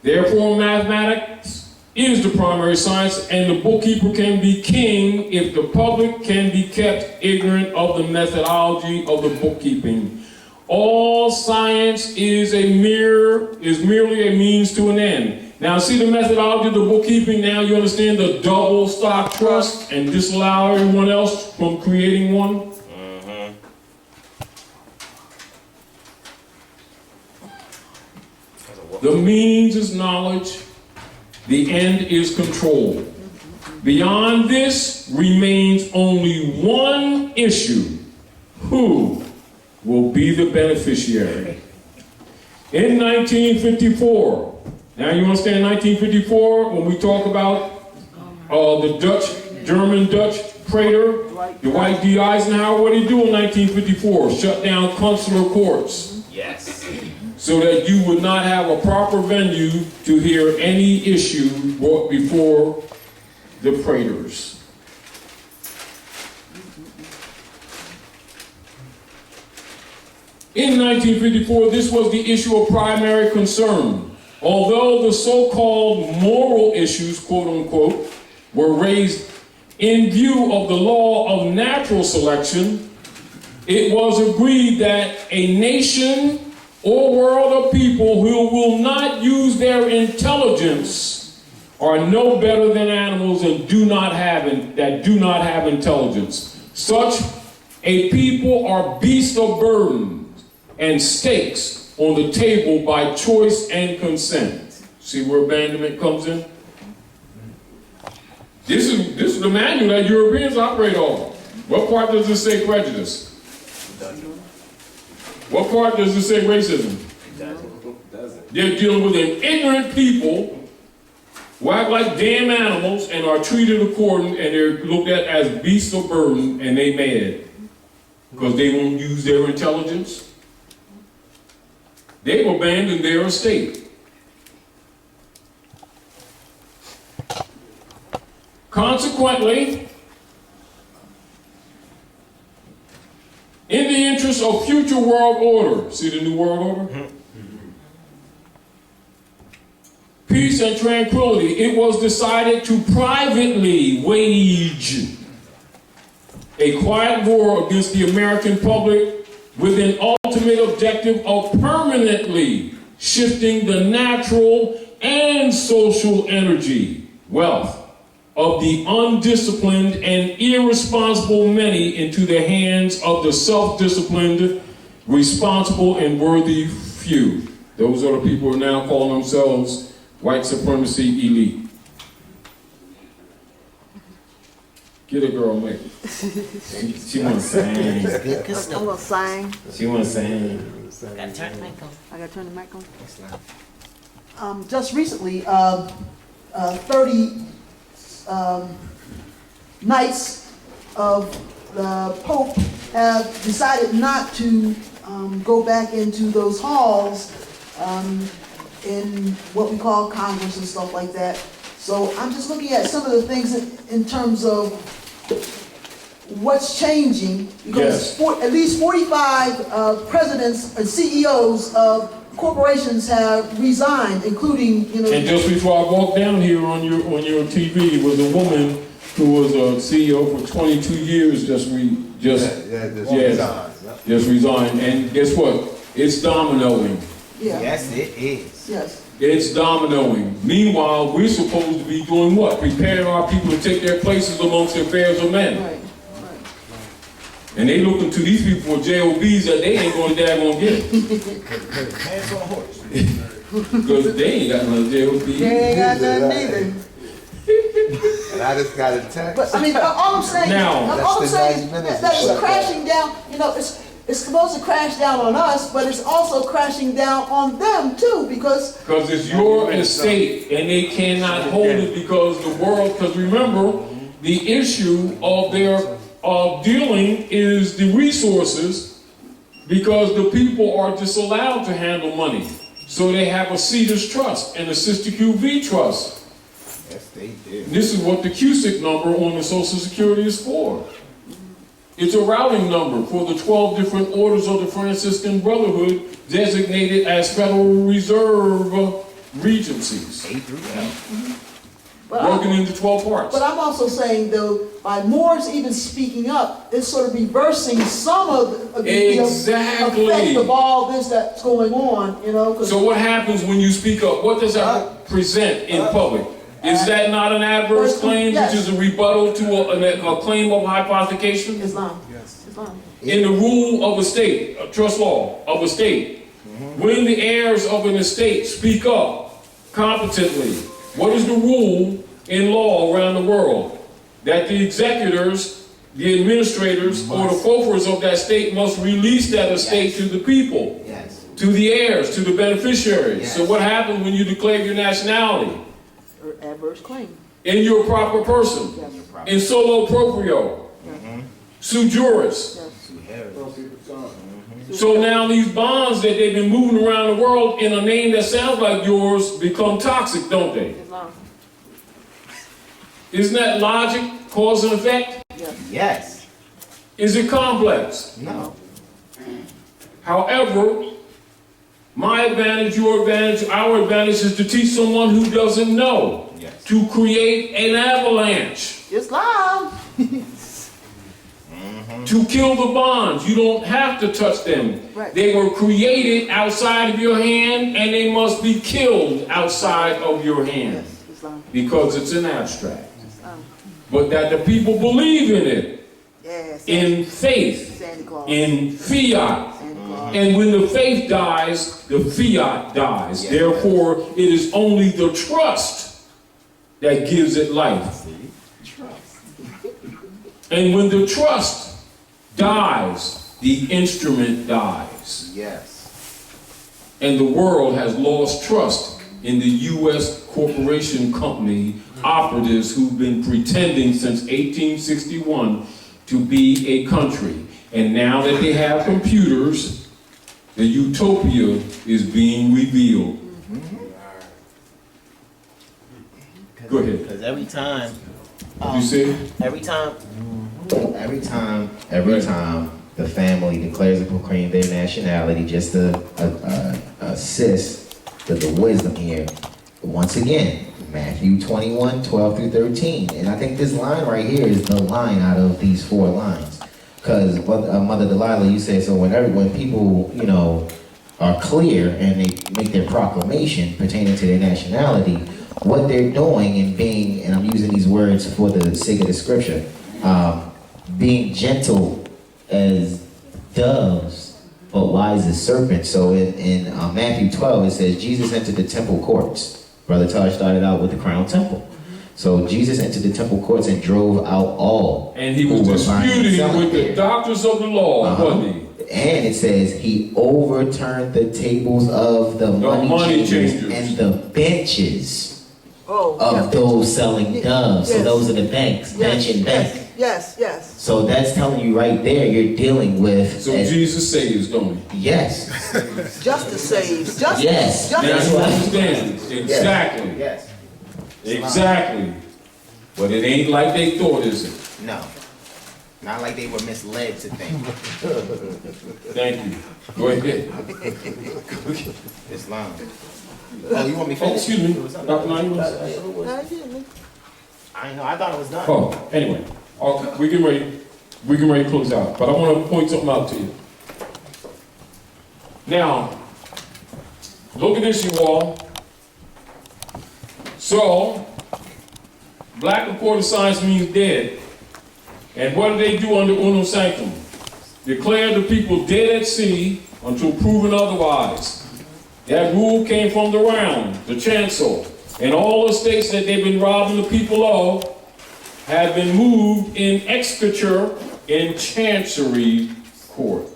A: Therefore, mathematics is the primary science, and the bookkeeper can be king if the public can be kept ignorant of the methodology of the bookkeeping. All science is merely a means to an end. Now, see the methodology of the bookkeeping. Now you understand the double stock trust and disallow everyone else from creating one. The means is knowledge. The end is control. Beyond this remains only one issue. Who will be the beneficiary? In 1954, now you understand 1954 when we talk about the German-Dutch traitor, Dwight D. Eisenhower, what did he do in 1954? Shut down consular courts.
B: Yes.
A: So that you would not have a proper venue to hear any issue brought before the praetors. In 1954, this was the issue of primary concern. Although the so-called moral issues, quote unquote, were raised in view of the law of natural selection, it was agreed that a nation or world of people who will not use their intelligence are no better than animals that do not have intelligence. Such a people are beasts of burden and stakes on the table by choice and consent. See where abandonment comes in? This is the manual that Europeans operate on. What part does it say prejudice? What part does it say racism? They're dealing with an ignorant people who act like damn animals and are treated according, and they're looked at as beasts of burden, and they mad because they won't use their intelligence. They've abandoned their estate. Consequently, in the interest of future world order, see the new world order? Peace and tranquility, it was decided to privately wage a quiet war against the American public with an ultimate objective of permanently shifting the natural and social energy, wealth, of the undisciplined and irresponsible many into the hands of the self-disciplined, responsible, and worthy few. Those are the people who are now calling themselves white supremacy elite. Get a girl, mate. She wanna sing.
D: I'm gonna sing.
A: She wanna sing.
E: Gotta turn the mic on.
D: I gotta turn the mic on. Just recently, 30 knights of the Pope have decided not to go back into those halls in what we call Congress and stuff like that. So I'm just looking at some of the things in terms of what's changing, because at least 45 presidents and CEOs of corporations have resigned, including, you know.
A: And just before I walked down here on your TV was a woman who was a CEO for 22 years just resigned. And guess what? It's dominoing.
D: Yeah.
B: Yes, it is.
D: Yes.
A: It's dominoing. Meanwhile, we're supposed to be doing what? Preparing our people to take their places amongst the affairs of men.
D: Right.
A: And they looking to these people for JOBs that they ain't gonna daggone get.
B: Hands on horse.
A: Because they ain't got no JOB.
D: They ain't got nothing either.
G: And I just got a text.
D: But I mean, all I'm saying,
A: Now-
D: all I'm saying is
G: 90 minutes
D: that it's
G: before
D: crashing down. You know, it's supposed to crash down on us, but it's also crashing down on them too, because
A: Because it's your estate and they cannot hold it because the world, because remember, the issue of their dealing is the resources, because the people are disallowed to handle money. So they have a Cedars Trust and a Sister QV Trust.
B: Yes, they do.
A: This is what the CUSIC number on the Social Security is for. It's a routing number for the 12 different orders of the Franciscan Brotherhood designated as Federal Reserve Regencies,
B: A through L.
A: broken into 12 parts.
D: But I'm also saying, though, by Moors even speaking up, it's sort of reversing some of the
A: Exactly.
D: effect of all this that's going on, you know. 'Cause
A: So what happens when you speak up? What does that present in public? Is that not an adverse claim,
D: Yes.
A: which is a rebuttal to a claim of hypothecation?
D: Islam. Islam.
A: In the rule of a state, a trust law of a state, when the heirs of an estate speak up competently, what is the rule in law around the world? That the executors, the administrators, or the forfeiters of that state must release that estate to the people,
B: Yes.
A: to the heirs, to the beneficiaries.
B: Yes.
A: So what happens when you declare your nationality?
D: Or adverse claim.
A: In your proper person,
D: Yes.
A: in solo proprio, sui juris. So now these bonds that they've been moving around the world in a name that sounds like yours become toxic, don't they?
D: Islam.
A: Isn't that logic, cause and effect?
B: Yes.
A: Is it complex?
B: No.
A: However, my advantage, your advantage, our advantage is to teach someone who doesn't know,
B: Yes.
A: to create an avalanche,
D: Islam.
A: to kill the bonds. You don't have to touch them.
D: Right.
A: They were created outside of your hand and they must be killed outside of your hand.
D: Islam.
A: Because it's an abstract. But that the people believe in it,
D: Yes.
A: in faith,
D: Santa Claus.
A: in fiat.
D: Santa Claus.
A: And when the faith dies, the fiat dies.
B: Yeah.
A: Therefore, it is only the trust that gives it life. And when the trust dies, the instrument dies.
B: Yes.
A: And the world has lost trust in the U.S. corporation company operatives who've been pretending since 1861 to be a country. And now that they have computers, the utopia is being revealed. Go ahead.
C: Because every time,
A: You see?
C: every time the family declares and proclaims their nationality, just to assist with the wisdom here, once again, Matthew 21, 12 through 13. And I think this line right here is the line out of these four lines. Because Mother Delilah, you said, so when people, you know, are clear and they make their proclamation pertaining to their nationality, what they're doing and being, and I'm using these words for the sake of the scripture, being gentle as doves, but wise as serpents. So in Matthew 12, it says, Jesus entered the temple courts, Brother Taj started out with the crown temple. So Jesus entered the temple courts and drove out all.
A: And he was
C: who were buying and
A: disputing
C: selling
A: with the
C: there.
A: doctors of the law, wasn't he?
C: And it says he overturned the tables of the money changers and the benches of those selling doves. So those are the banks, bench and bank.
D: Yes.
C: So that's telling you right there, you're dealing with.
A: So Jesus saves, don't he?
C: Yes.
D: Justice saves. Justice.
C: Yes.
A: Now
D: Justice.
A: you understand. Exactly.
C: Yes.
A: Exactly. But it ain't like they thought, is it?
B: No. Not like they were misled to think.
A: Thank you. Go ahead.
B: Islam. Oh, you want me to
A: Oh,
B: finish?
A: excuse me. Dr. Nye, you want to-
B: I know, I thought it was done.
A: Oh, anyway. Okay, we can ready to close out. But I want to point something out to you. Now, look at this, you all. So, black of court of science means dead. And what do they do under unum sanctum? Declare the people dead at sea until proven otherwise. That rule came from the round, the chancel, and all the states that they've been robbing the people of have been moved in executure in chancery court.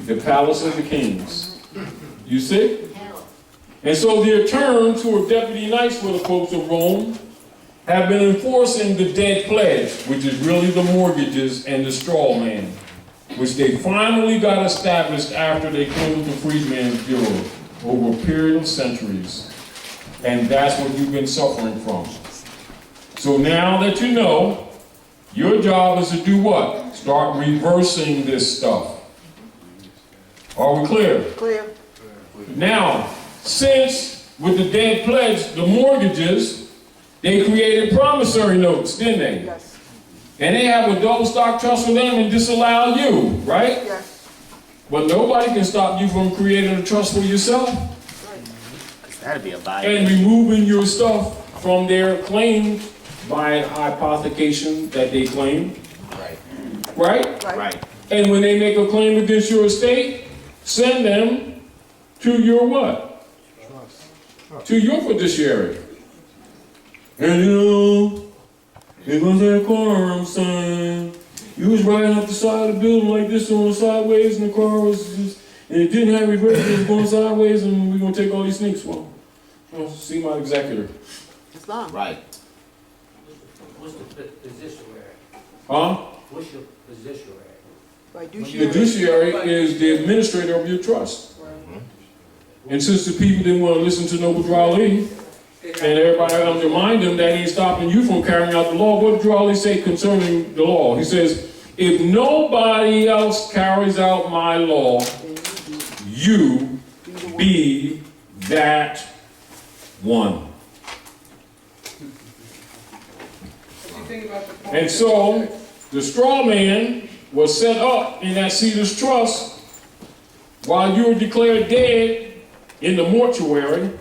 A: The palace of the kings. You see? And so the attorneys who are deputy knights for the folks of Rome have been enforcing the dead pledge, which is really the mortgages and the straw man, which they finally got established after they closed the Freedmen's Bureau over a period of centuries. And that's what you've been suffering from. So now that you know, your job is to do what? Start reversing this stuff. Are we clear?
D: Clear.
A: Now, since with the dead pledge, the mortgages, they created promissory notes, didn't they?
D: Yes.
A: And they have a double stock trust for them and disallow you, right?
D: Yes.
A: But nobody can stop you from creating a trust for yourself
B: That'd be a
A: and
B: violation.
A: removing your stuff from their claim by hypothecation that they claim,
B: Right.
A: right?
B: Right.
A: And when they make a claim against your estate, send them to your what? To your fiduciary. And you know, it was that car, I'm saying, you was riding up the side of the building like this on the sideways, and the car was just, and it didn't have reverse, it was going sideways, and we're gonna take all these sneaks. Well, see my executor.
D: Islam.
B: Right.
E: What's the position we're at?
A: Huh?
E: What's your position we're at?
A: Fiduciary is the administrator of your trust. And since the people didn't want to listen to Noble Drali, and everybody undermined him, that ain't stopping you from carrying out the law. What did Drali say concerning the law? He says, if nobody else carries out my law, you be that one. And so, the straw man was set up in that Cedars Trust while you were declared dead in the mortuary,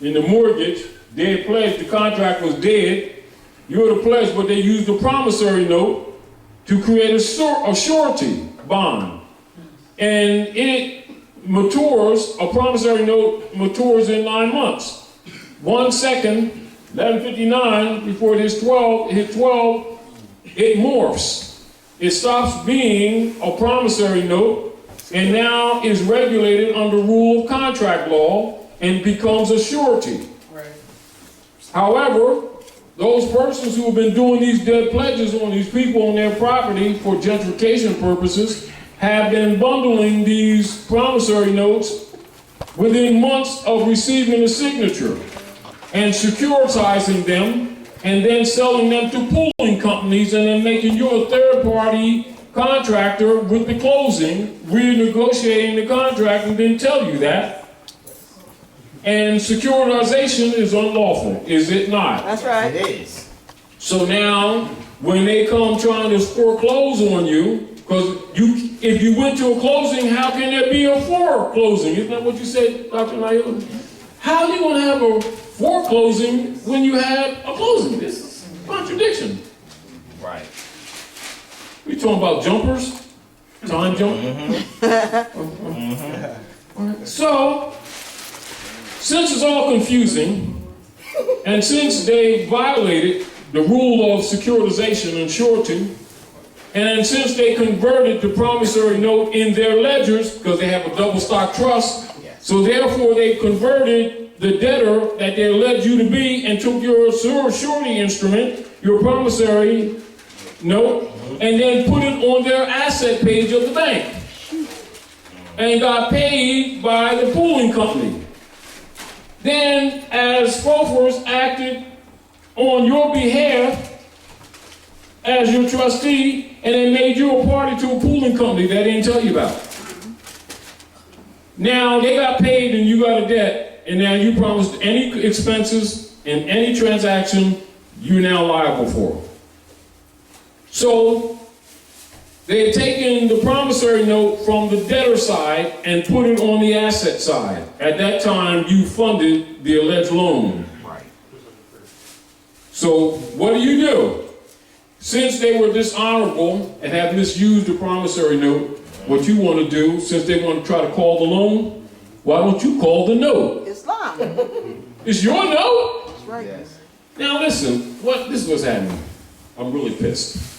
A: in the mortgage, dead pledge, the contract was dead. You were the pledge, but they used the promissory note to create a surety bond. And it matures, a promissory note matures in 9 months. 1 second, 11:59, before it hits 12, it morphs. It stops being a promissory note and now is regulated under rule of contract law and becomes a surety. However, those persons who have been doing these dead pledges on these people on their property for gentrification purposes have been bundling these promissory notes within months of receiving a signature and securitizing them and then selling them to pooling companies and then making you a third-party contractor with the closing, renegotiating the contract and then tell you that. And securitization is unlawful, is it not?
D: That's right.
B: It is.
A: So now, when they come trying to foreclose on you, because if you went to a closing, how can there be a foreclosing? Isn't that what you said, Dr. Naila? How are you going to have a foreclosing when you have a closing? This is a contradiction.
B: Right.
A: We talking about jumpers? Time jump? Since it's all confusing, and since they violated the rule of securitization and surety, and since they converted the promissory note in their ledgers, because they have a double stock trust, so therefore they converted the debtor that they alleged you to be and took your surety instrument, your promissory note, and then put it on their asset page of the bank. And got paid by the pooling company. Then, as Sproffers acted on your behalf as your trustee, and they made you a party to a pooling company that they didn't tell you about. Now, they got paid and you got a debt, and now you promised any expenses in any transaction you're now liable for. So, they had taken the promissory note from the debtor side and put it on the asset side. At that time, you funded the alleged loan.
B: Right.
A: So, what do? Since they were dishonorable and have misused the promissory note, what you want to do, since they want to try to call the loan, why don't you call the note?
D: Islam.
A: It's your note?
D: That's right.
B: Yes.
A: Now listen, this is what's happening. I'm really pissed.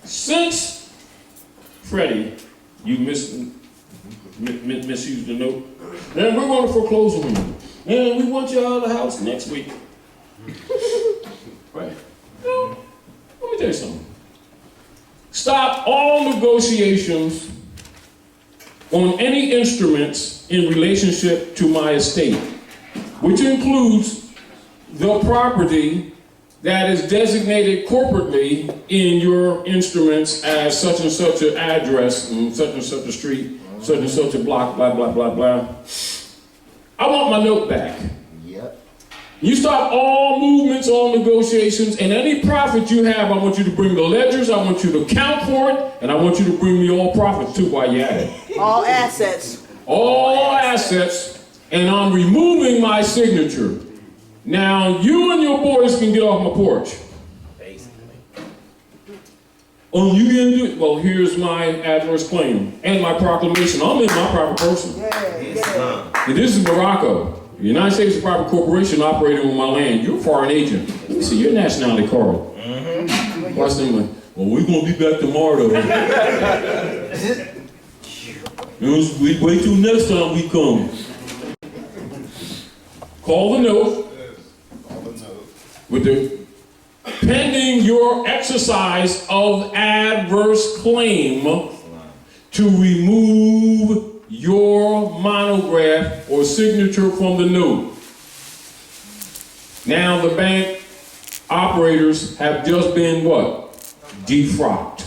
A: Since, Freddie, you misused the note, and we're going to foreclose on you. And we want you out of the house next week. Right? Well, let me tell you something. Stop all negotiations on any instruments in relationship to my estate, which includes the property that is designated corporately in your instruments as such and such an address, and such a street, such and such a block, blah, blah, blah, blah. I want my note back.
B: Yep.
A: You stop all movements, all negotiations, and any profit you have, I want you to bring the ledgers, I want you to count for it, and I want you to bring me all profits too while you're at it.
D: All assets.
A: All assets, and I'm removing my signature. Now, you and your boys can get off my porch.
C: Basically.
A: Oh, you gonna do it? Well, here's my adverse claim and my proclamation. I'm in my proper person.
C: Islam.
A: And this is Morocco. The United States is a private corporation operating on my land. You're a foreign agent. Let me see your nationality card. Watch them like, well, we're going to be back tomorrow, though. We wait till next time we come. Call the note. With the pending your exercise of adverse claim to remove your monograph or signature from the note. Now the bank operators have just been what? Defrocked.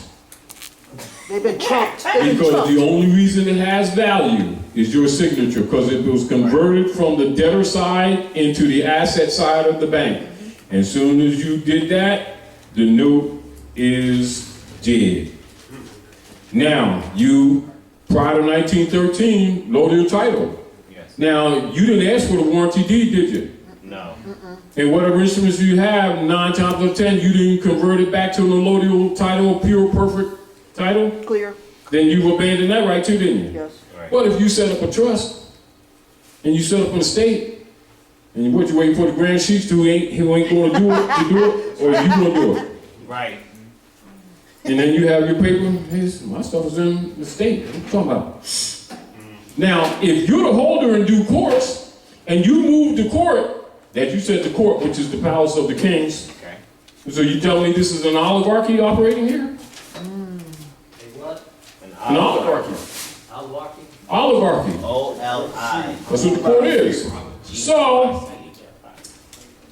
D: They've been trumped.
A: Because the only reason it has value is your signature, because it was converted from the debtor side into the asset side of the bank. As soon as you did that, the note is dead. Now, you, prior to 1913, loaded your title.
C: Yes.
A: Now, you didn't ask for the warranty deed, did you?
C: No.
A: And whatever instruments you have, 9 times out of 10, you didn't convert it back to an allodial title, pure, perfect title?
D: Clear.
A: Then you abandoned that right too, didn't you?
D: Yes.
C: Right.
A: What if you set up a trust, and you set up an estate, and what, you waiting for the grand chiefs who ain't going to do it, or you going to do it?
C: Right.
A: And then you have your paper, hey, my stuff is in the state. What are you talking about? Now, if you're the holder in due course, and you move to court, that you said to court, which is the palace of the kings.
C: Okay.
A: So you tell me this is an oligarchy operating here?
E: Hey, what?
A: An oligarchy.
E: Oligarchy?
A: Oligarchy.
C: O-L-I.
A: That's what the court is. So,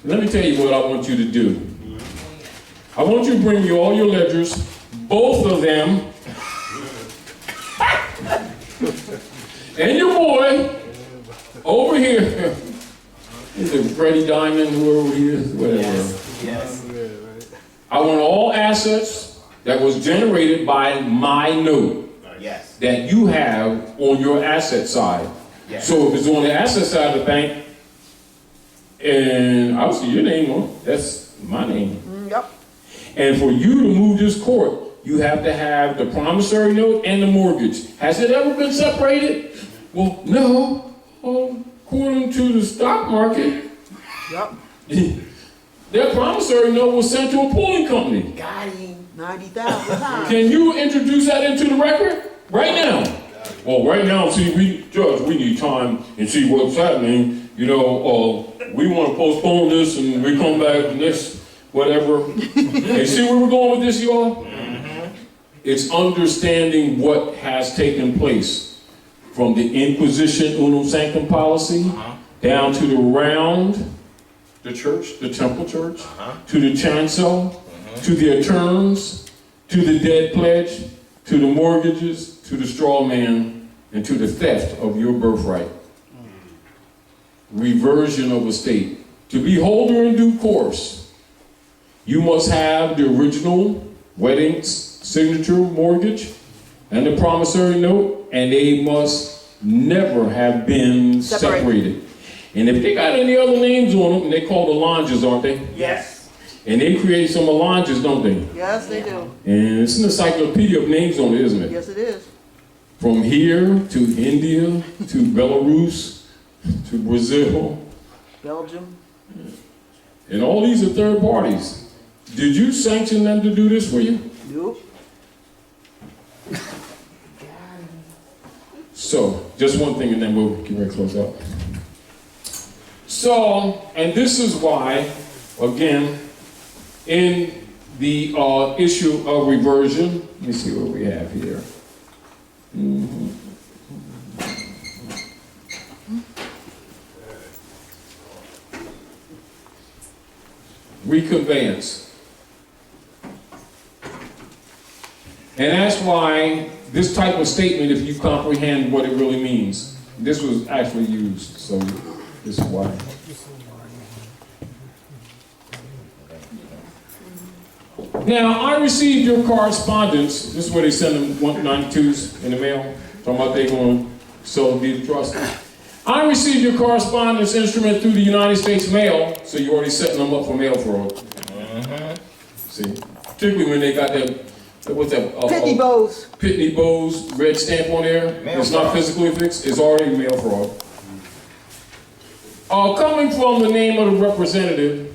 A: let me tell you what I want you to do. I want you to bring me all your ledgers, both of them, and your boy over here. Is it Freddie Diamond, whoever he is, whatever.
C: Yes.
A: I want all assets that was generated by my note
C: Yes.
A: that you have on your asset side.
C: Yes.
A: So if it's on the asset side of the bank, and I'll see your name on it, that's my name.
D: Yep.
A: And for you to move this court, you have to have the promissory note and the mortgage. Has it ever been separated? Well, no. Oh, according to the stock market,
D: Yep.
A: their promissory note was sent to a pooling company.
D: Got him. 90,000 times.
A: Can you introduce that into the record? Right now. Well, right now, see, Judge, we need time and see what's happening. You know, we want to postpone this and we come back next, whatever. Hey, see where we're going with this, y'all? It's understanding what has taken place from the Inquisition unum sanctum policy down to the church, the temple church, to the chancel, to the returns, to the dead pledge, to the mortgages, to the straw man, and to the theft of your birthright. Reversion of estate. To be holder in due course, you must have the original wedding signature mortgage and the promissory note, and they must never have been separated. And if they got any other names on them, they call the allonges, aren't they?
E: Yes.
A: And they create some allonges, don't they?
D: Yes, they do.
A: And it's an encyclopedia of names on it, isn't it?
D: Yes, it is.
A: From here to India, to Belarus, to Brazil,
D: Belgium.
A: and all these are third parties. Did you sanction them to do this for you?
D: Nope.
A: So, just one thing and then we'll get ready to close out. So, and this is why, again, in the issue of reversion, let me see what we have here. Reconveyance. And that's why this type of statement, if you comprehend what it really means, this was actually used, so this is why. Now, I received your correspondence. This is where they send them 192s in the mail, talking about they going to sell the trust. I received your correspondence instrument through the United States mail, so you're already setting them up for mail fraud. See, particularly when they got that, what's that?
D: Pitney Bowes.
A: Pitney Bowes red stamp on there.
B: Mail
A: It's not
B: fraud.
A: physically fixed. It's already mail fraud. Coming from the name of the representative,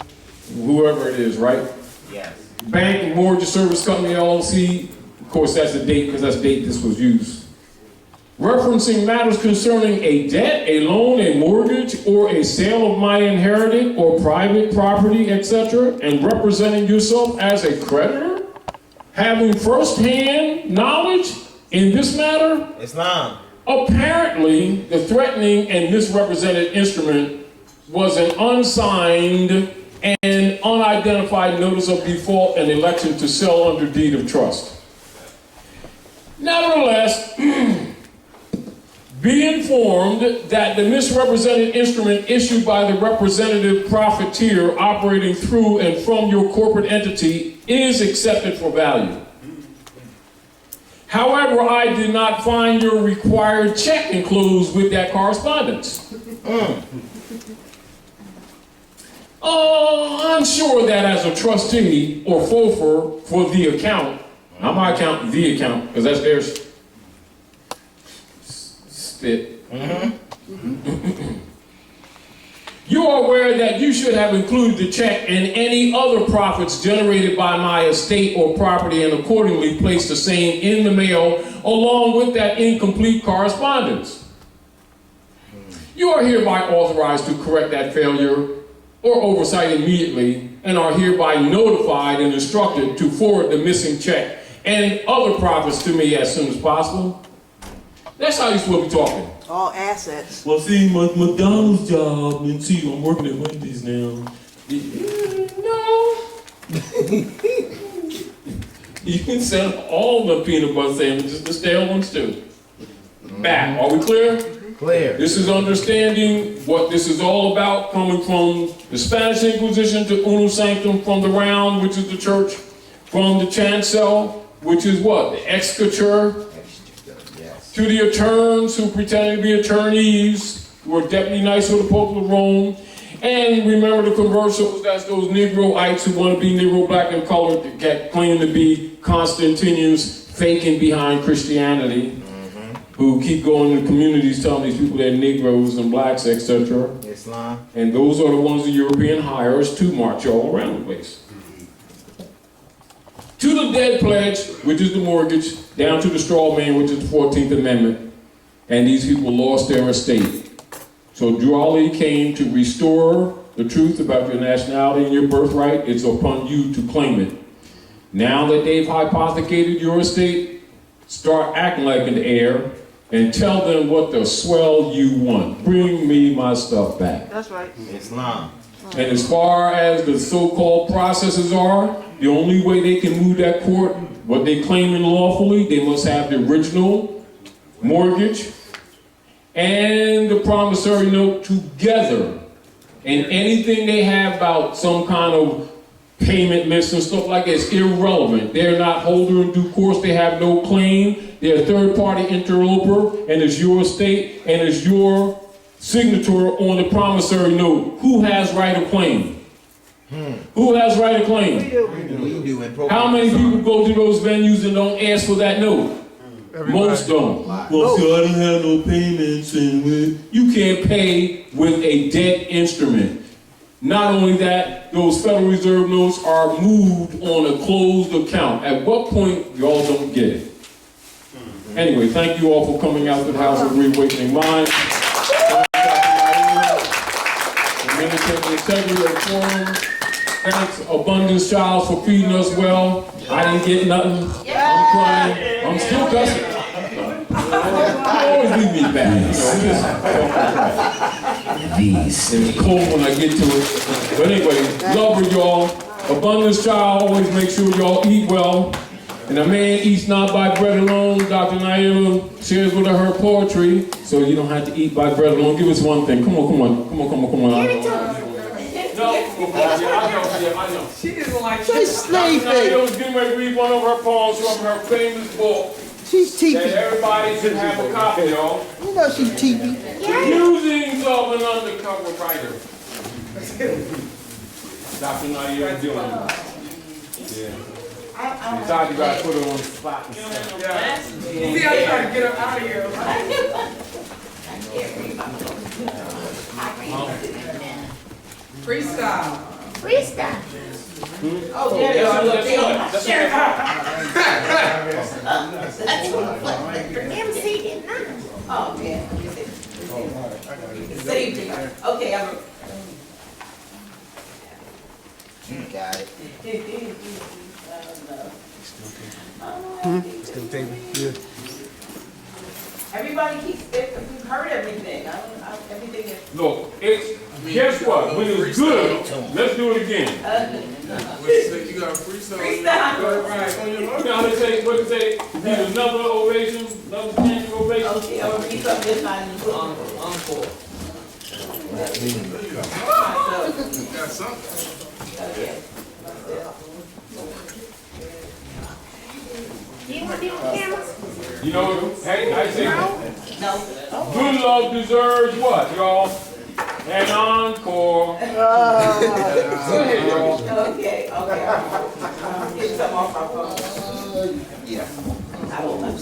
A: whoever it is, right?
B: Yes.
A: Bank, Mortgage Service Company, LLC. Of course, that's the date, because that's the date this was used. Referencing matters concerning a debt, a loan, a mortgage, or a sale of my inherited or private property, etc., and representing yourself as a creditor, having first-hand knowledge in this matter.
B: Islam.
A: Apparently, the threatening and misrepresented instrument was an unsigned and unidentified notice of default and election to sell under deed of trust. Nevertheless, be informed that the misrepresented instrument issued by the representative profiteer operating through and from your corporate entity is accepted for value. However, I did not find your required check enclosed with that correspondence. I'm sure that as a trustee or FOFR for the account, not my account, the account, because that's their spit. You are aware that you should have included the check and any other profits generated by my estate or property and accordingly placed the same in the mail along with that incomplete correspondence. You are hereby authorized to correct that failure or oversight immediately and are hereby notified and instructed to forward the missing check and other profits to me as soon as possible. That's how you're supposed to be talking.
D: All assets.
A: Well, see, my McDonald's job, and see, I'm working at Wendy's now. No. You can send all the peanut butter sandwiches, the stale ones too. Back, are we clear?
B: Clear.
A: This is understanding what this is all about, coming from the Spanish Inquisition to unum sanctum, from the round, which is the church, from the chancel, which is what? The executor,
B: Yes.
A: to the attorneys who pretended to be attorneys, who were deputy knights of the Pope of Rome. And remember the conversos, that's those Negroites who want to be Negro, black, and colored, that claim to be Constantinians, faking behind Christianity. who keep going to communities telling these people they're Negroes and blacks, etc.
B: Islam.
A: And those are the ones the European hires to march all around the place. To the dead pledge, which is the mortgage, down to the straw man, which is the 14th Amendment, and these people lost their estate. So Raleigh came to restore the truth about your nationality and your birthright. It's upon you to claim it. Now that they've hypothecated your estate, start acting like an heir and tell them what the swell you want. Bring me my stuff back.
D: That's right.
B: Islam.
A: And as far as the so-called processes are, the only way they can move that court, what they claim lawfully, they must have the original mortgage and the promissory note together. And anything they have about some kind of payment miss and stuff like that is irrelevant. They're not holder in due course. They have no claim. They're a third-party interloper, and it's your estate, and it's your signature on the promissory note. Who has right of claim? Who has right of claim?
B: We do in
A: How many people go to those venues and don't ask for that note? Most don't. Well, see, I don't have no payments, and you can't pay with a debt instrument. Not only that, those Federal Reserve notes are moved on a closed account. At what point, y'all don't get it? Anyway, thank you all for coming out to the House of Reawakening Minds. The Minister of Integrity of Forum. Thanks, Abundance Child, for feeding us well. I didn't get nothing. I'm crying. I'm still cussing. Always leave me back. It's cold when I get to it. But anyway, love her, y'all. Abundance Child, always make sure y'all eat well. And a man eats not by bread alone. Dr. Naila shares with her poetry, so you don't have to eat by bread alone. Give us one thing. Come on. No, I know.
D: She doesn't like she's sleeping.
A: Naila was getting ready to read one of her poems from her famous book.
D: She's teepee.
A: That everybody should have a copy, y'all.
D: You know she's teepee.
A: Musings of an undercover writer. Dr. Naila doing. Yeah. Besides, you gotta put her on the spot and stuff.
H: Yeah.
E: See how you trying to get her out of here.
H: Freestyle.
I: Freestyle.
H: Oh, there you are. Look,
I: Sure. That's what MC did not.
H: Oh, yeah. Saved it. Okay, I'm.
B: You got it.
F: Still taping? Yeah.
H: Everybody keeps it. We've heard everything. Everything is.
A: Look, it's, guess what? When it's good, let's do it again.
G: You got a freestyle.
H: Freestyle.
A: You know how they say, what they say, need another ovation, another standing ovation?
H: Okay, I'm gonna read something this time.
G: Encore.
H: So,
G: Got something.
H: okay.
I: You want to be on camera?
A: You know, hey, I say,
H: No.
A: good love deserves what, y'all? An encore. Go ahead, y'all.
H: Okay. Get some off my phone.
B: Yeah.
H: I don't know.